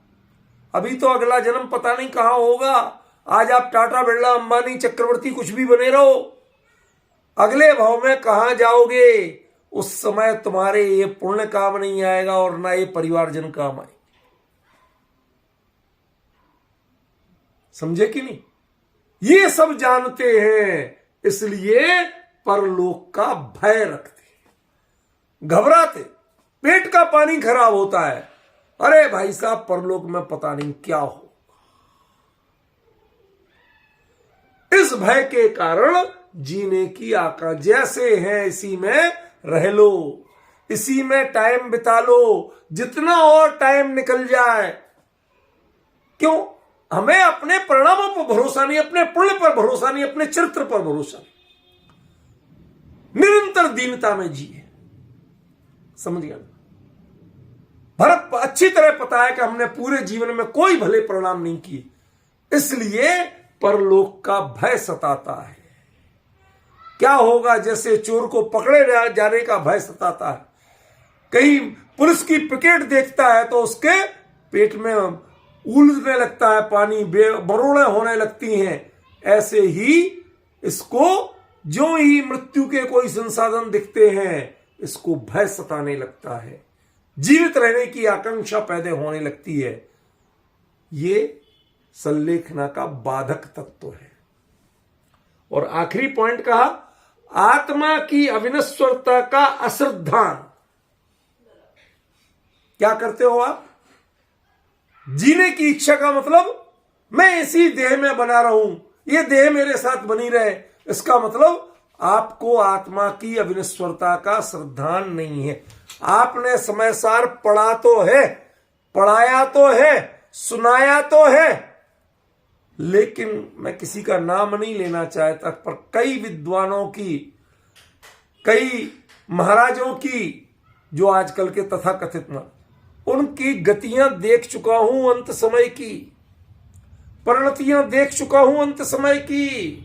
अभी तो अगला जन्म पता नहीं कहां होगा। आज आप टाटा बिरला अंबानी चक्रवर्ती कुछ भी बने रहो, अगले भाव में कहां जाओगे उस समय तुम्हारे ये पुण्य काम नहीं आएगा और ना ये परिवारजन काम आए। समझे कि नहीं? ये सब जानते हैं, इसलिए परलोक का भय रखते, घबराते, पेट का पानी खराब होता है, अरे भाई साहब परलोक में पता नहीं क्या हो। इस भय के कारण जीने की आकांक्षा, जैसे है इसी में रह लो, इसी में टाइम बिता लो, जितना और टाइम निकल जाए। क्यों? हमें अपने परिणामों पर भरोसा नहीं, अपने पुण्य पर भरोसा नहीं, अपने चरित्र पर भरोसा नहीं। निरंतर दीनता में जिए। समझ गया? भरत अच्छी तरह पता है कि हमने पूरे जीवन में कोई भले परिणाम नहीं किए, इसलिए परलोक का भय सताता है। क्या होगा? जैसे चोर को पकड़े जाने का भय सताता है, कहीं पुलिस की पिकेट देखता है तो उसके पेट में उलझने लगता है, पानी बरोड़े होने लगती हैं, ऐसे ही इसको जो ही मृत्यु के कोई संसाधन दिखते हैं, इसको भय सताने लगता है, जीवित रहने की आकांक्षा पैदा होने लगती है। ये संलेखना का बाधक तत्व है। और आखिरी पॉइंट कहा, आत्मा की अविनश्वरता का अश्रद्धान। क्या करते हो आप? जीने की इच्छा का मतलब मैं इसी देह में बना रहूं, ये देह मेरे साथ बनी रहे, इसका मतलब आपको आत्मा की अविनश्वरता का श्रद्धान नहीं है। आपने समय सार पढ़ा तो है, पढ़ाया तो है, सुनाया तो है, लेकिन मैं किसी का नाम नहीं लेना चाहता, पर कई विद्वानों की, कई महाराजों की, जो आजकल के तथाकथित ना, उनकी गतियां देख चुका हूं अंत समय की, परिणतियां देख चुका हूं अंत समय की।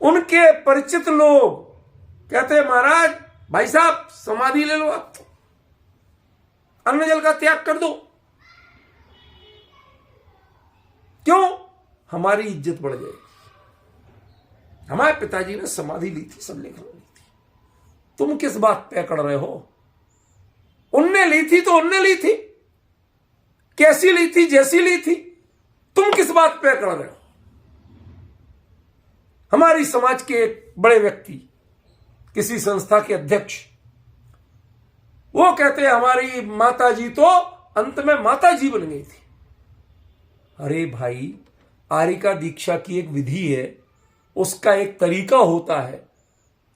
उनके परिचित लोग कहते महाराज भाई साहब समाधि ले लो, आप अन्न जल का त्याग कर दो। क्यों? हमारी इज्जत बढ़ जाएगी। हमारे पिताजी ने समाधि ली थी, संलेखन ली थी, तुम किस बात पे अकड़ रहे हो? उनने ली थी तो उनने ली थी, कैसी ली थी, जैसी ली थी, तुम किस बात पे अकड़ रहे हो? हमारी समाज के एक बड़े व्यक्ति, किसी संस्था के अध्यक्ष, वो कहते हैं हमारी माता जी तो अंत में माता जी बन गई थी। अरे भाई, आरिका दीक्षा की एक विधि है, उसका एक तरीका होता है।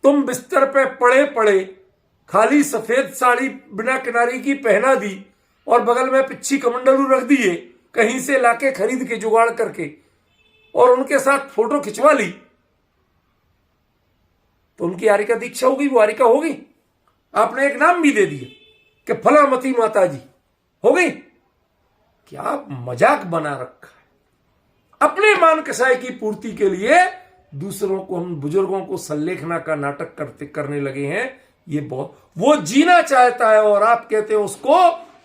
तुम बिस्तर पे पड़े पड़े खाली सफेद साड़ी बिना किनारी की पहना दी और बगल में पिच्छी कमंडलू रख दिए, कहीं से लाके खरीद के जुगाड़ करके, और उनके साथ फोटो खिंचवा ली, तो उनकी आरिका दीक्षा होगी, वो आरिका होगी। आपने एक नाम भी दे दिया कि फलामती माता जी हो गई। क्या मजाक बना रखा है। अपने मान कसाई की पूर्ति के लिए दूसरों को, हम बुजुर्गों को संलेखना का नाटक करने लगे हैं। ये बहुत, वो जीना चाहता है और आप कहते हो उसको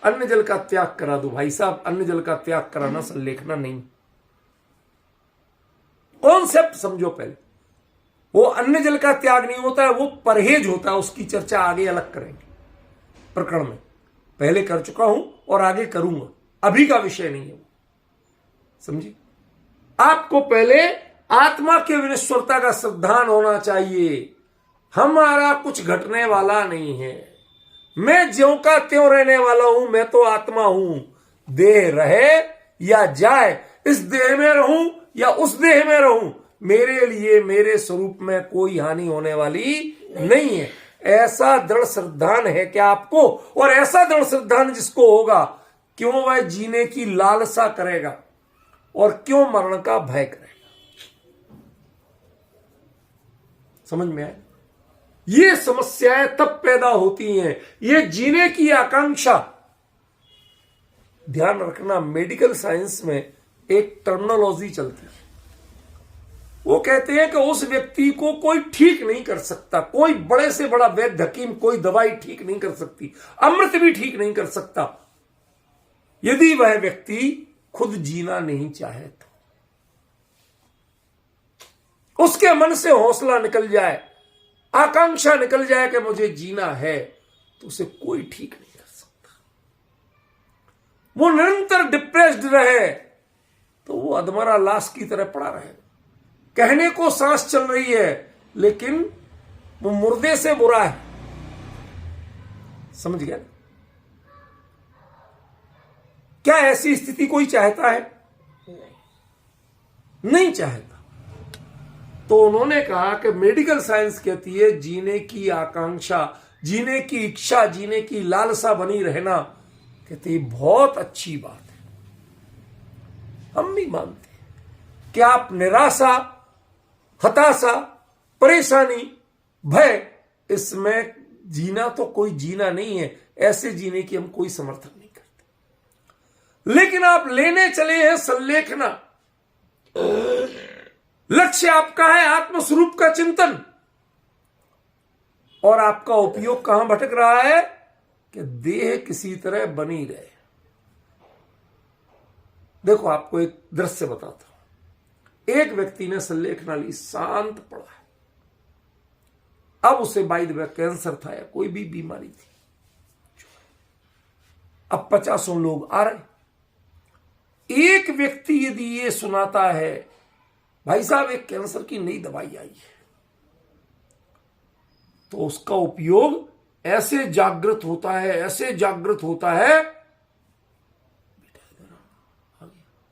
अन्न जल का त्याग करा दो। भाई साहब, अन्न जल का त्याग कराना संलेखना नहीं। कॉन्सेप्ट समझो पहले। वो अन्न जल का त्याग नहीं होता है, वो परहेज होता है। उसकी चर्चा आगे अलग करेंगे प्रकरण में, पहले कर चुका हूं और आगे करूंगा, अभी का विषय नहीं है वो। समझिए, आपको पहले आत्मा के विनश्वरता का श्रद्धान होना चाहिए। हमारा कुछ घटने वाला नहीं है, मैं ज्यों का त्यों रहने वाला हूं, मैं तो आत्मा हूं। देह रहे या जाए, इस देह में रहूं या उस देह में रहूं, मेरे लिए, मेरे स्वरूप में कोई हानि होने वाली नहीं है। ऐसा दृढ़ श्रद्धान है क्या आपको? और ऐसा दृढ़ श्रद्धान जिसको होगा, क्यों वह जीने की लालसा करेगा और क्यों मरण का भय करेगा? समझ में आए? ये समस्याएं तब पैदा होती हैं, ये जीने की आकांक्षा। ध्यान रखना, मेडिकल साइंस में एक टर्मिनोलॉजी चलती है। वो कहते हैं कि उस व्यक्ति को कोई ठीक नहीं कर सकता, कोई बड़े से बड़ा वैद्य हकीम, कोई दवाई ठीक नहीं कर सकती, अमृत भी ठीक नहीं कर सकता, यदि वह व्यक्ति खुद जीना नहीं चाहे तो। उसके मन से हौसला निकल जाए, आकांक्षा निकल जाए कि मुझे जीना है, तो उसे कोई ठीक नहीं कर सकता। वो निरंतर डिप्रेस्ड रहे, तो वो अधमरा लाश की तरह पड़ा रहेगा। कहने को सांस चल रही है लेकिन वो मुर्दे से बुरा है। समझ गया? क्या ऐसी स्थिति कोई चाहता है? नहीं चाहता। तो उन्होंने कहा कि मेडिकल साइंस कहती है जीने की आकांक्षा, जीने की इच्छा, जीने की लालसा बनी रहना, कहते हैं बहुत अच्छी बात है। हम भी मानते हैं कि आप निराशा, हताशा, परेशानी, भय, इसमें जीना तो कोई जीना नहीं है। ऐसे जीने की हम कोई समर्थन नहीं करते। लेकिन आप लेने चले हैं संलेखना, लक्ष्य आपका है आत्मस्वरूप का चिंतन, और आपका उपयोग कहां भटक रहा है कि देह किसी तरह बनी रहे। देखो आपको एक दृश्य बताता हूं। एक व्यक्ति ने संलेखना ली, शांत पड़ा है। अब उसे बाय द वे कैंसर था या कोई भी बीमारी थी। अब 50 लोग आ रहे। एक व्यक्ति यदि ये सुनाता है, भाई साहब एक कैंसर की नई दवाई आई है, तो उसका उपयोग ऐसे जागृत होता है, ऐसे जागृत होता है।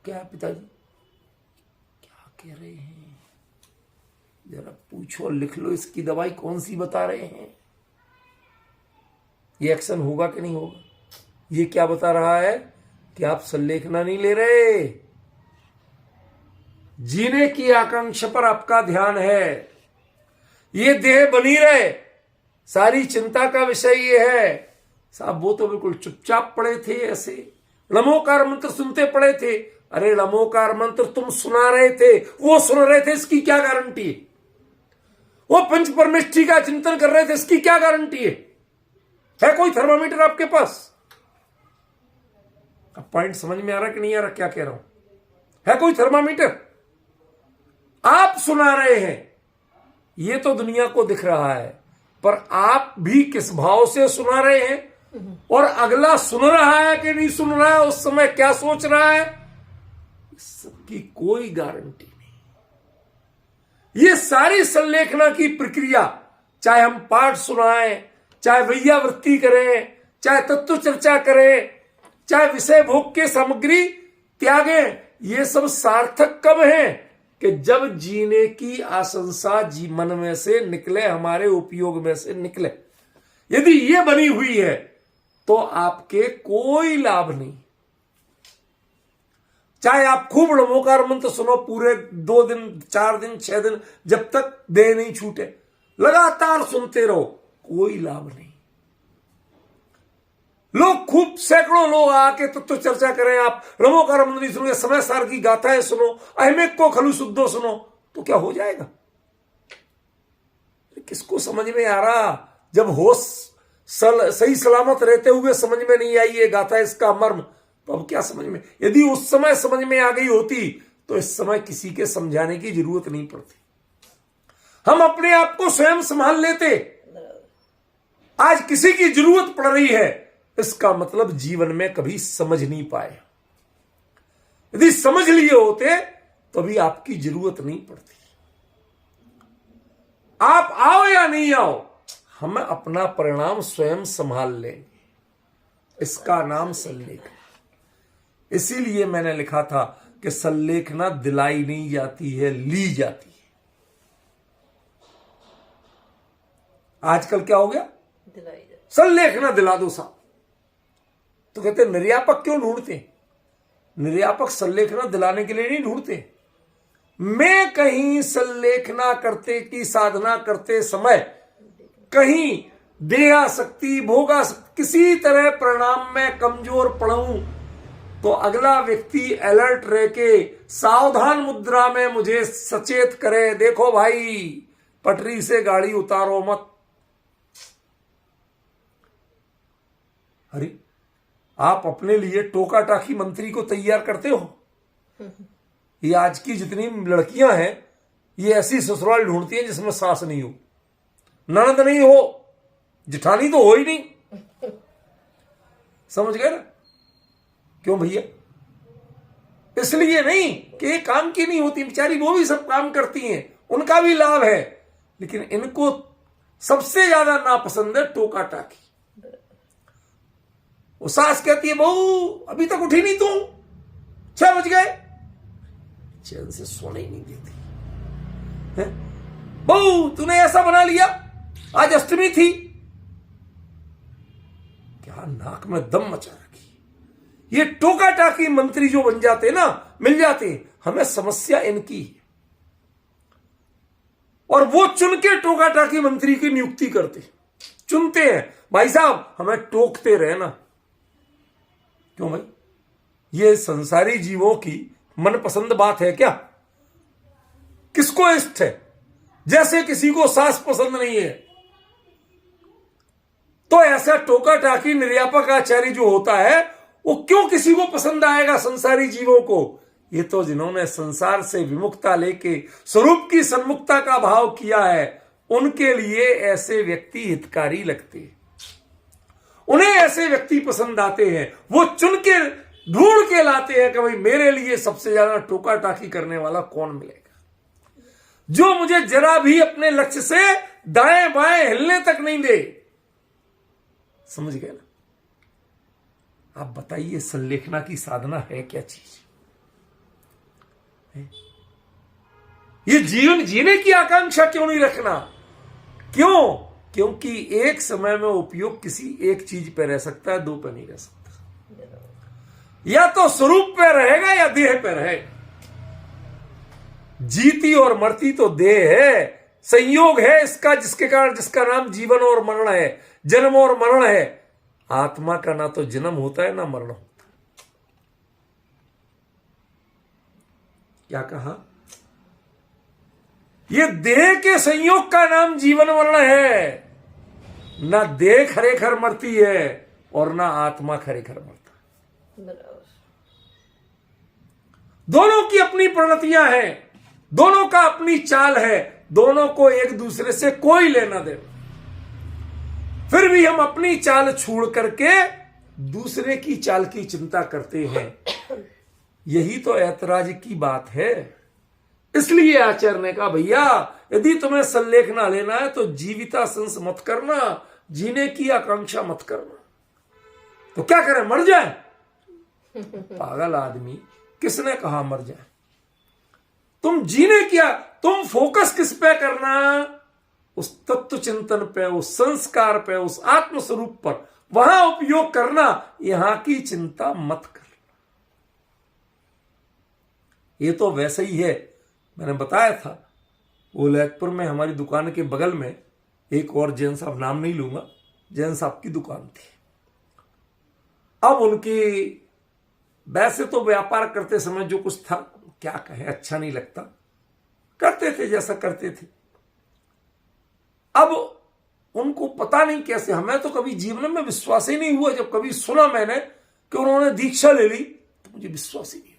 क्या पिताजी क्या कह रहे हैं, जरा पूछो, लिख लो, इसकी दवाई कौन सी बता रहे हैं, ये एक्शन होगा कि नहीं होगा। ये क्या बता रहा है कि आप संलेखना नहीं ले रहे, जीने की आकांक्षा पर आपका ध्यान है। ये देह बनी रहे, सारी चिंता का विषय ये है। साहब वो तो बिल्कुल चुपचाप पड़े थे, ऐसे नमोकार मंत्र सुनते पड़े थे। अरे नमोकार मंत्र तुम सुना रहे थे, वो सुन रहे थे, इसकी क्या गारंटी है। वो पंच परमेष्ठी का चिंतन कर रहे थे, इसकी क्या गारंटी है कोई थर्मामीटर आपके पास? अब पॉइंट समझ में आ रहा कि नहीं आ रहा क्या कह रहा हूं? है कोई थर्मामीटर? आप सुना रहे हैं, ये तो दुनिया को दिख रहा है, पर आप भी किस भाव से सुना रहे हैं, और अगला सुन रहा है कि नहीं सुन रहा है, उस समय क्या सोच रहा है, इसकी कोई गारंटी नहीं। ये सारी संलेखना की प्रक्रिया, चाहे हम पाठ सुनाएं, चाहे वैयावृत्ति करें, चाहे तत्व चर्चा करें, चाहे विषय भोग के सामग्री त्यागें, ये सब सार्थक कब है कि जब जीने की आशंसा मन में से निकले, हमारे उपयोग में से निकले। यदि ये बनी हुई है तो आपके कोई लाभ नहीं। चाहे आप खूब नमोकार मंत्र सुनो पूरे 2 दिन, 4 दिन, 6 दिन, जब तक देह नहीं छूटे, लगातार सुनते रहो, कोई लाभ नहीं। लोग खूब सैकड़ों लोग आके तो चर्चा करें, आप नमोकार मंत्र नहीं सुनो, समय सार की गाथाएं सुनो, अहमेक को खलु शुद्धो सुनो, तो क्या हो जाएगा? किसको समझ में आ रहा? जब होश सही सलामत रहते हुए समझ में नहीं आई ये गाथा, इसका मर्म, तो अब क्या समझ में? यदि उस समय समझ में आ गई होती तो इस समय किसी के समझाने की जरूरत नहीं पड़ती। हम अपने आप को स्वयं संभाल लेते। आज किसी की जरूरत पड़ रही है, इसका मतलब जीवन में कभी समझ नहीं पाए। यदि समझ लिए होते तो भी आपकी जरूरत नहीं पड़ती। आप आओ या नहीं आओ, हम अपना परिणाम स्वयं संभाल लेंगे। इसका नाम संलेखना। इसीलिए मैंने लिखा था कि संलेखना दिलाई नहीं जाती है, ली जाती है। आजकल क्या हो गया, संलेखना दिला दो साहब। तो कहते निर्यापक क्यों ढूंढते? निर्यापक संलेखना दिलाने के लिए नहीं ढूंढते। मैं कहीं संलेखना करते की साधना करते समय कहीं देहाशक्ति, भोगाशक्ति, किसी तरह परिणाम में कमजोर पड़ूं तो अगला व्यक्ति अलर्ट रह के सावधान मुद्रा में मुझे सचेत करे, देखो भाई पटरी से गाड़ी उतारो मत। अरे आप अपने लिए टोका टाकी मंत्री को तैयार करते हो? ये आज की जितनी लड़कियां हैं, ये ऐसी ससुराल ढूंढती हैं जिसमें सास नहीं हो, ननद नहीं हो, जिठानी तो हो ही नहीं। समझ गए ना? क्यों भैया? इसलिए नहीं कि ये काम की नहीं होती, बेचारी वो भी सब काम करती हैं, उनका भी लाभ है, लेकिन इनको सबसे ज्यादा नापसंद है टोका टाकी। वो सास कहती है बहू अभी तक उठी नहीं तू, 6 बज गए, चैन से सोने ही नहीं देती है। बहू तूने ऐसा बना लिया, आज अष्टमी थी, क्या नाक में दम मचा रखी। ये टोका टाकी मंत्री जो बन जाते ना, मिल जाते, हमें समस्या इनकी है। और वो चुन के टोका टाकी मंत्री की नियुक्ति करते, चुनते हैं, भाई साहब हमें टोकते रहना। क्यों भाई, ये संसारी जीवों की मनपसंद बात है क्या? किसको इष्ट है? जैसे किसी को सास पसंद नहीं है, तो ऐसा टोका टाकी निर्यापक आचार्य जो होता है वो क्यों किसी को पसंद आएगा संसारी जीवों को? ये तो जिन्होंने संसार से विमुक्ता लेके स्वरूप की सन्मुक्ता का भाव किया है, उनके लिए ऐसे व्यक्ति हितकारी लगते हैं, उन्हें ऐसे व्यक्ति पसंद आते हैं। वो चुन के ढूंढ के लाते हैं कि भाई मेरे लिए सबसे ज्यादा टोका टाकी करने वाला कौन मिलेगा, जो मुझे जरा भी अपने लक्ष्य से दाएं बाएं हिलने तक नहीं दे। समझ गए ना? आप बताइए संलेखना की साधना है क्या चीज? ये जीवन जीने की आकांक्षा क्यों नहीं रखना? क्यों? क्योंकि एक समय में उपयोग किसी एक चीज पे रह सकता है, 2 पे नहीं रह सकता। या तो स्वरूप पे रहेगा या देह पे रहेगा। जीती और मरती तो देह है, संयोग है इसका, जिसके कारण जिसका नाम जीवन और मरण है, जन्म और मरण है। आत्मा का ना तो जन्म होता है ना मरण होता। क्या कहा? ये देह के संयोग का नाम जीवन मरण है। ना देह खरेखर मरती है और ना आत्मा खरेखर मरता। दोनों की अपनी परिणतियां हैं, दोनों का अपनी चाल है, दोनों को एक दूसरे से कोई लेना देना। फिर भी हम अपनी चाल छोड़ करके दूसरे की चाल की चिंता करते हैं। यही तो ऐतराज की बात है। इसलिए आचार्य ने कहा भैया यदि तुम्हें संलेखना लेना है तो जीविता संस मत करना, जीने की आकांक्षा मत करना। तो क्या करें, मर जाए? पागल आदमी, किसने कहा मर जाए? तुम जीने क्या, तुम फोकस किस पे करना? उस तत्व चिंतन पे, उस संस्कार पे, उस आत्म स्वरूप पर, वहां उपयोग करना। यहां की चिंता मत कर। ये तो वैसे ही है, मैंने बताया था वो ललितपुर में हमारी दुकान के बगल में एक और जैन साहब, नाम नहीं लूंगा, जैन साहब की दुकान थी। अब उनकी वैसे तो व्यापार करते समय जो कुछ था, क्या कहे, अच्छा नहीं लगता, करते थे जैसा करते थे। अब उनको पता नहीं कैसे, हमें तो कभी जीवन में विश्वास ही नहीं हुआ। जब कभी सुना मैंने कि उन्होंने दीक्षा ले ली तो मुझे विश्वास ही नहीं हुआ।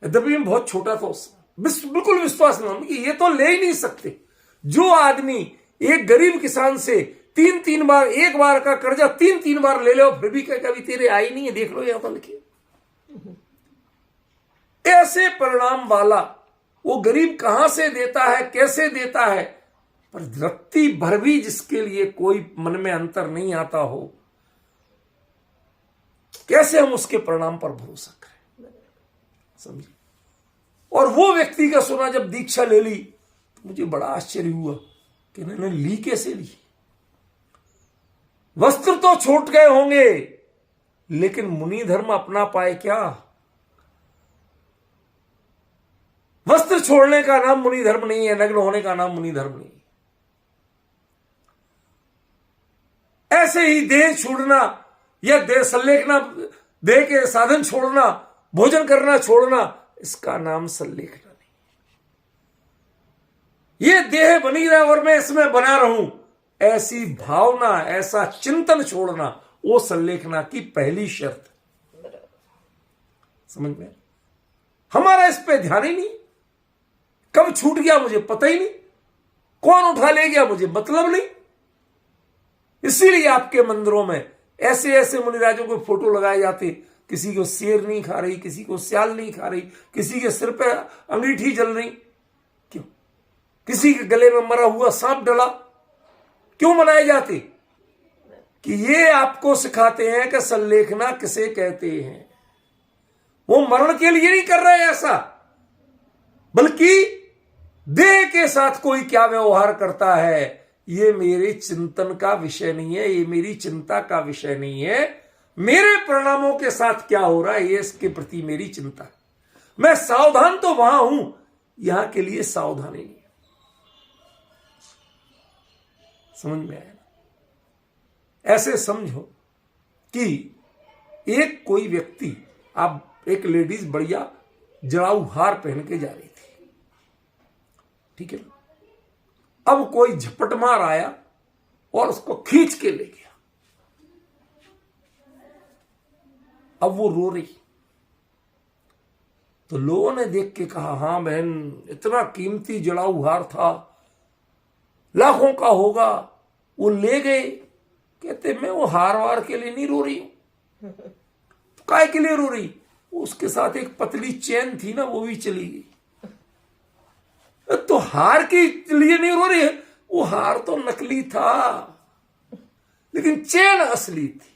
यद्यपि मैं बहुत छोटा था उस समय, बिल्कुल विश्वास नहीं हुआ कि ये तो ले ही नहीं सकते। जो आदमी एक गरीब किसान से 3-3 बार, एक बार का कर्जा 3-3 बार ले लो, फिर भी कभी तेरे आई नहीं है, देख लो यहां तो लिखिए। ऐसे परिणाम वाला वो गरीब कहां से देता है, कैसे देता है, पर रत्ती भर भी जिसके लिए कोई मन में अंतर नहीं आता हो, कैसे हम उसके परिणाम पर भरोसा करें? समझिए। और वो व्यक्ति का सुना जब दीक्षा ले ली तो मुझे बड़ा आश्चर्य हुआ कि इन्होंने ली कैसे ली। वस्त्र तो छूट गए होंगे, लेकिन मुनि धर्म अपना पाए क्या? वस्त्र छोड़ने का नाम मुनि धर्म नहीं है, नग्न होने का नाम मुनि धर्म नहीं है। ऐसे ही देह छोड़ना या देह संलेखना, देह के साधन छोड़ना, भोजन करना छोड़ना, इसका नाम संलेखना नहीं। ये देह बनी रहे और मैं इसमें बना रहूं, ऐसी भावना, ऐसा चिंतन छोड़ना, वो संलेखना की पहली शर्त। समझ में? हमारा इस पे ध्यान ही नहीं। कब छूट गया मुझे पता ही नहीं, कौन उठा ले गया मुझे मतलब नहीं। इसीलिए आपके मंदिरों में ऐसे ऐसे मुनिराजों के फोटो लगाए जाते, किसी को शेर नहीं खा रही, किसी को स्याल नहीं खा रही, किसी के सिर पे अंगीठी जल रही, क्यों? किसी के गले में मरा हुआ सांप डला, क्यों मनाए जाते? कि ये आपको सिखाते हैं कि संलेखना किसे कहते हैं। वो मरण के लिए नहीं कर रहे ऐसा, बल्कि देह के साथ कोई क्या व्यवहार करता है ये मेरे चिंतन का विषय नहीं है, ये मेरी चिंता का विषय नहीं है। मेरे परिणामों के साथ क्या हो रहा है ये इसके प्रति मेरी चिंता है। मैं सावधान तो वहां हूं, यहां के लिए सावधानी नहीं है। समझ में आया? ऐसे समझो कि एक कोई व्यक्ति, आप एक लेडीज बढ़िया जड़ाऊ हार पहन के जा रही थी, ठीक है ना। अब कोई झपट मार आया और उसको खींच के ले गया। अब वो रो रही, तो लोगों ने देख के कहा, हां बहन, इतना कीमती जड़ाऊ हार था, लाखों का होगा, वो ले गए। कहते मैं वो हार वार के लिए नहीं रो रही हूं। तो काय के लिए रो रही? उसके साथ एक पतली चेन थी ना, वो भी चली गई। तो हार के लिए नहीं रो रही है, वो हार तो नकली था, लेकिन चेन असली थी।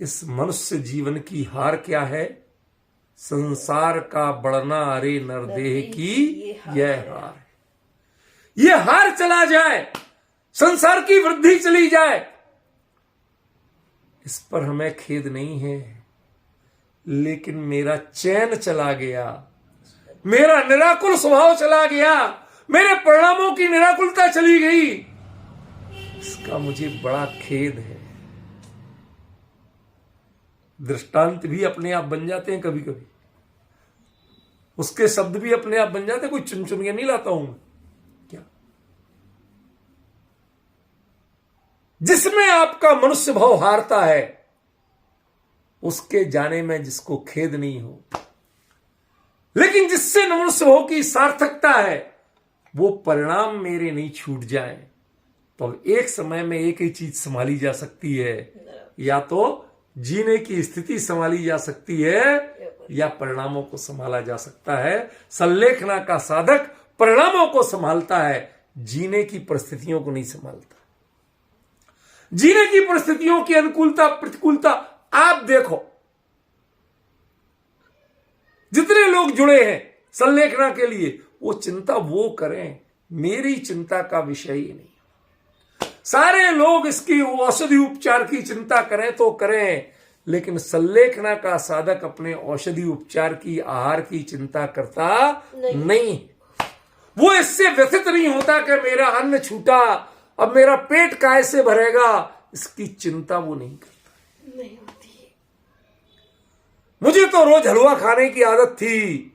इस मनुष्य जीवन की हार क्या है? संसार का बढ़ना, अरे नरदेह की यह हार है। ये हार चला जाए, संसार की वृद्धि चली जाए, इस पर हमें खेद नहीं है, लेकिन मेरा चैन चला गया, मेरा निराकुल स्वभाव चला गया, मेरे परिणामों की निराकुलता चली गई, इसका मुझे बड़ा खेद है। दृष्टांत भी अपने आप बन जाते हैं कभी कभी, उसके शब्द भी अपने आप बन जाते हैं, कोई चुन चुन के नहीं लाता हूं क्या। जिसमें आपका मनुष्य भाव हारता है, उसके जाने में जिसको खेद नहीं हो, लेकिन जिससे मनुष्य भाव की सार्थकता है, वो परिणाम मेरे नहीं छूट जाए, तो एक समय में एक ही चीज संभाली जा सकती है, या तो जीने की स्थिति संभाली जा सकती है, या परिणामों को संभाला जा सकता है। संलेखना का साधक परिणामों को संभालता है, जीने की परिस्थितियों को नहीं संभालता। जीने की परिस्थितियों की अनुकूलता प्रतिकूलता आप देखो, जितने लोग जुड़े हैं संलेखना के लिए, वो चिंता वो करें, मेरी चिंता का विषय ही नहीं। सारे लोग इसकी औषधि उपचार की चिंता करें तो करें, लेकिन संलेखना का साधक अपने औषधि उपचार की, आहार की चिंता करता नहीं। वो इससे व्यथित नहीं होता कि मेरा अन्न छूटा, अब मेरा पेट कैसे भरेगा, इसकी चिंता वो नहीं करता। नहीं होती। मुझे तो रोज हलवा खाने की आदत थी,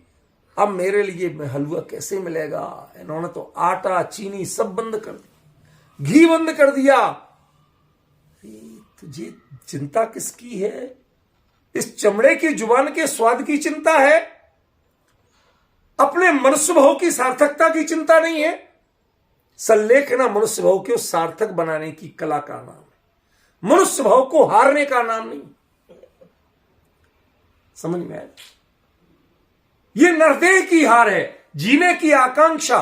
अब मेरे लिए हलवा कैसे मिलेगा। इन्होंने तो आटा चीनी सब बंद कर दिया, घी बंद कर दिया। तुझे चिंता किसकी है? इस चमड़े की जुबान के स्वाद की चिंता है, अपने मनुष्य भाव की सार्थकता की चिंता नहीं है। संलेखना मनुष्य भाव को सार्थक बनाने की कला का नाम है, मनुष्य भाव को हारने का नाम नहीं। समझ में आया? ये नरदेह की हार है, जीने की आकांक्षा,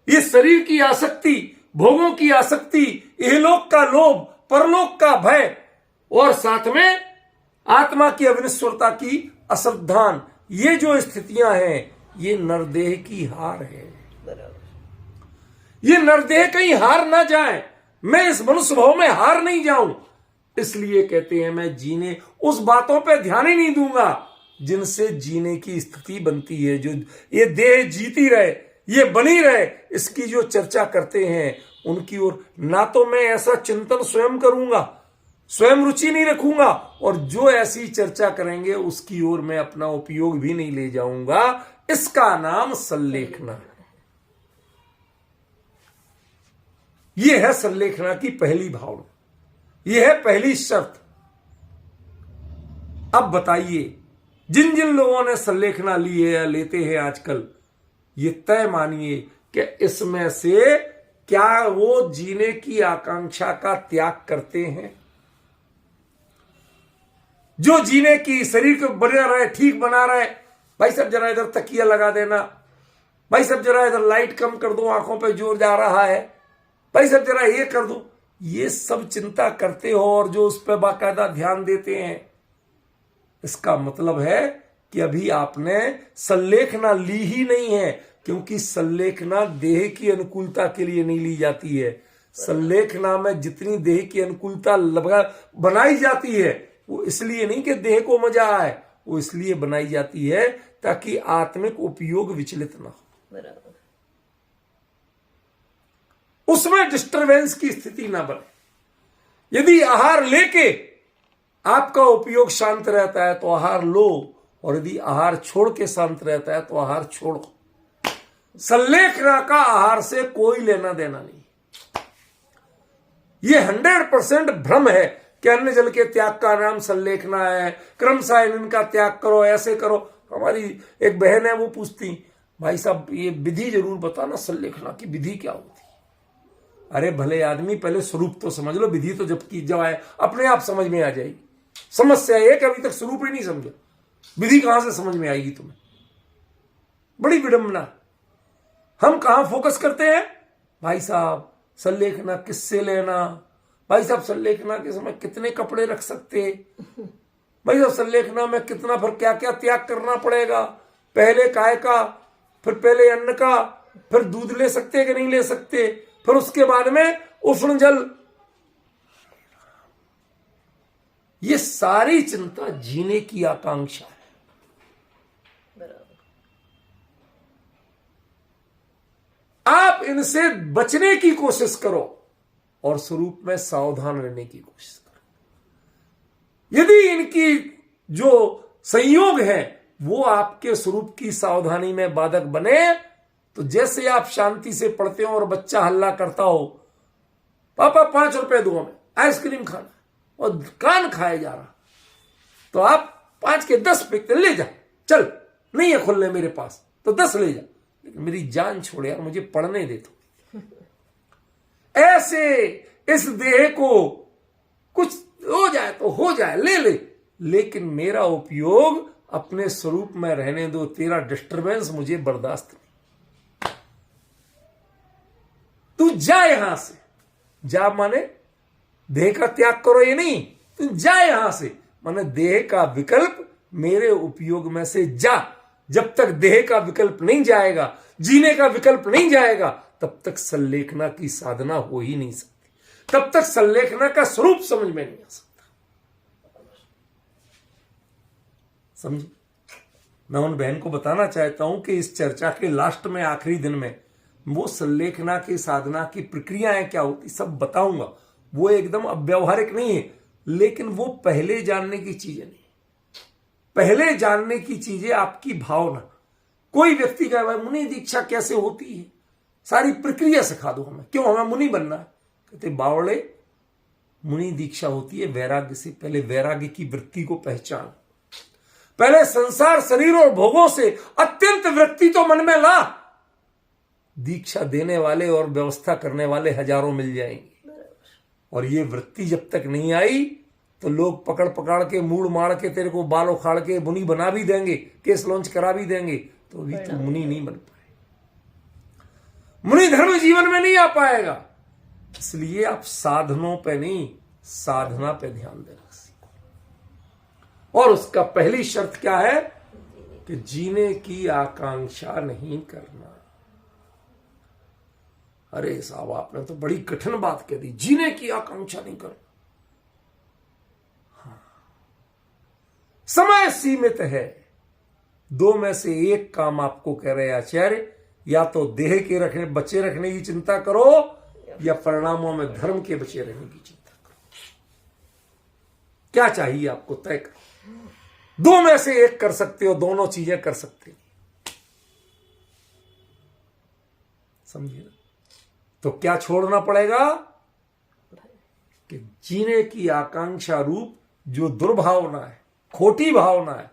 ये शरीर की आसक्ति, भोगों की आसक्ति, इहलोक का लोभ, परलोक का भय, और साथ में आत्मा की अविनश्वरता की अश्रद्धान, ये जो स्थितियां हैं, ये नरदेह की हार है। ये नरदेह कहीं हार ना जाए, मैं इस मनुष्य भाव में हार नहीं जाऊं, इसलिए कहते हैं मैं जीने उस बातों पे ध्यान ही नहीं दूंगा जिनसे जीने की स्थिति बनती है। जो ये देह जीती रहे, ये बनी रहे, इसकी जो चर्चा करते हैं उनकी ओर ना तो मैं ऐसा चिंतन स्वयं करूंगा, स्वयं रुचि नहीं रखूंगा, और जो ऐसी चर्चा करेंगे उसकी ओर मैं अपना उपयोग भी नहीं ले जाऊंगा। इसका नाम संलेखना है। यह है संलेखना की पहली भावना, यह है पहली शर्त। अब बताइए, जिन जिन लोगों ने संलेखना ली है या लेते हैं आजकल, ये तय मानिए कि इसमें से क्या वो जीने की आकांक्षा का त्याग करते हैं? जो जीने की, शरीर को बना रहे, ठीक बना रहे। भाई साहब जरा इधर तकिया लगा देना, भाई साहब जरा इधर लाइट कम कर दो, आंखों पे जोर जा रहा है, भाई साहब जरा ये कर दो। ये सब चिंता करते हो और जो उस पर बाकायदा ध्यान देते हैं, इसका मतलब है कि अभी आपने संलेखना ली ही नहीं है, क्योंकि संलेखना देह की अनुकूलता के लिए नहीं ली जाती है। संलेखना में जितनी देह की अनुकूलता बनाई जाती है वो इसलिए नहीं कि देह को मजा आए, वो इसलिए बनाई जाती है ताकि आत्मिक उपयोग विचलित ना हो, उसमें डिस्टरबेंस की स्थिति ना बने। यदि आहार लेके आपका उपयोग शांत रहता है तो आहार लो, और यदि आहार छोड़ के शांत रहता है तो आहार छोड़ो। संलेखना का आहार से कोई लेना देना नहीं। यह 100% भ्रम है कि अन्न जल के त्याग का नाम संलेखना है, क्रमशः इनका त्याग करो, ऐसे करो। हमारी एक बहन है, वो पूछती, भाई साहब ये विधि जरूर बताना, संलेखना की विधि क्या होती है। अरे भले आदमी, पहले स्वरूप तो समझ लो, विधि तो जब आए अपने आप समझ में आ जाएगी। समस्या है कि अभी तक स्वरूप ही नहीं समझा, विधि कहां से समझ में आएगी तुम्हें। बड़ी विडंबना। हम कहां फोकस करते हैं, भाई साहब संलेखना किससे लेना, भाई साहब संलेखना के समय कितने कपड़े रख सकते, भाई साहब संलेखना में कितना, फिर क्या क्या त्याग करना पड़ेगा, पहले काय का, फिर पहले अन्न का, फिर दूध ले सकते कि नहीं ले सकते, फिर उसके बाद में उष्ण जल। ये सारी चिंता जीने की आकांक्षा है। आप इनसे बचने की कोशिश करो और स्वरूप में सावधान रहने की कोशिश करो। यदि इनकी जो संयोग है वो आपके स्वरूप की सावधानी में बाधक बने, तो जैसे आप शांति से पढ़ते हो और बच्चा हल्ला करता हो, पापा 5 रुपए दो हमें आइसक्रीम खाना, और कान खाए जा रहा, तो आप 5 के 10 फेंकते, ले जा, चल नहीं है खुलने मेरे पास तो 10 ले जा, लेकिन मेरी जान छोड़ यार, मुझे पढ़ने दे तो। ऐसे इस देह को कुछ हो जाए तो हो जाए, ले, लेकिन मेरा उपयोग अपने स्वरूप में रहने दो, तेरा डिस्टरबेंस मुझे बर्दाश्त नहीं। तू जा यहां से, जा माने देह का त्याग करो ये नहीं, तू जा यहां से माने देह का विकल्प मेरे उपयोग में से जा। जब तक देह का विकल्प नहीं जाएगा, जीने का विकल्प नहीं जाएगा, तब तक संलेखना की साधना हो ही नहीं सकती, तब तक संलेखना का स्वरूप समझ में नहीं आ सकता। समझे? मैं उन बहन को बताना चाहता हूं कि इस चर्चा के लास्ट में, आखिरी दिन में, वो संलेखना की साधना की प्रक्रियाएं क्या होती सब बताऊंगा। वो एकदम अव्यवहारिक नहीं है, लेकिन वो पहले जानने की चीजें नहीं। पहले जानने की चीजें आपकी भावना। कोई व्यक्ति कहे भाई मुनि दीक्षा कैसे होती है, सारी प्रक्रिया सिखा दो हमें, क्यों हमें मुनि बनना है। कहते बावड़े, मुनि दीक्षा होती है वैराग्य से। पहले वैराग्य की वृत्ति को पहचान, पहले संसार, शरीर और भोगों से अत्यंत वृत्ति तो मन में ला। दीक्षा देने वाले और व्यवस्था करने वाले हजारों मिल जाएंगे, और ये वृत्ति जब तक नहीं आई तो लोग पकड़ पकड़ के, मूड़ मार के तेरे को बाल उखाड़ के मुनि बना भी देंगे, केस लॉन्च करा भी देंगे, तो भी तू मुनि नहीं बन पाए, मुनि धर्म जीवन में नहीं आ पाएगा। इसलिए आप साधनों पे नहीं, साधना पे ध्यान देना सीखो। और उसका पहली शर्त क्या है कि जीने की आकांक्षा नहीं करना। अरे साहब आपने तो बड़ी कठिन बात कह दी, जीने की आकांक्षा नहीं करना। हाँ। समय सीमित है, 2 में से एक काम आपको कह रहे आचार्य, या तो देह के बचे रखने की चिंता करो, या परिणामों में धर्म के बचे रहने की चिंता करो। क्या चाहिए आपको, तय करो। 2 में से एक कर सकते हो, दोनों चीजें कर सकते हो। समझिए ना? तो क्या छोड़ना पड़ेगा कि जीने की आकांक्षा रूप जो दुर्भावना है, खोटी भावना है,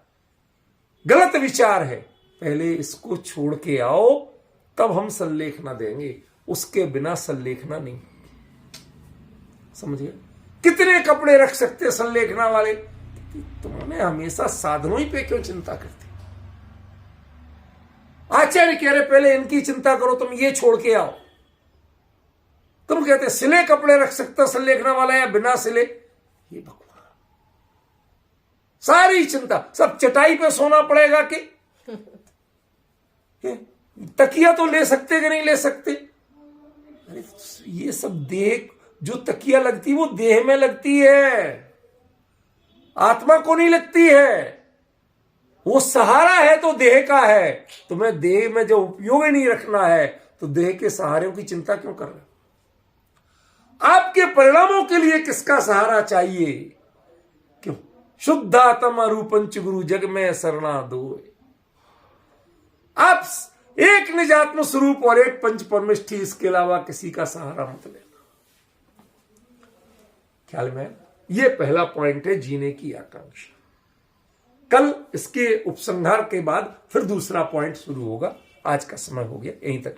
गलत विचार है, पहले इसको छोड़ के आओ, तब हम संलेखना देंगे। उसके बिना संलेखना नहीं। समझिए? कितने कपड़े रख सकते संलेखना वाले, कि तुमने हमेशा साधनों ही पे क्यों चिंता करती। आचार्य कह रहे पहले इनकी चिंता करो, तुम ये छोड़ के आओ। तुम कहते सिले कपड़े रख सकते संलेखना वाला या बिना सिले, ये भगवान सारी चिंता, सब चटाई पे सोना पड़ेगा कि तकिया तो ले सकते कि नहीं ले सकते। अरे ये सब देह, जो तकिया लगती है वो देह में लगती है, आत्मा को नहीं लगती है। वो सहारा है तो देह का है। तुम्हें देह में जो उपयोग ही नहीं रखना है तो देह के सहारों की चिंता क्यों कर रहे हो। आपके परिणामों के लिए किसका सहारा चाहिए। क्यों शुद्धात्मा रूपंच गुरु जग में शरणा दो। आप एक निजात्म स्वरूप और एक पंच परमिष्ठी, इसके अलावा किसी का सहारा मत लेना। ख्याल में, ये पहला पॉइंट है जीने की आकांक्षा। कल इसके उपसंहार के बाद फिर दूसरा पॉइंट शुरू होगा। आज का समय हो गया, यहीं तक।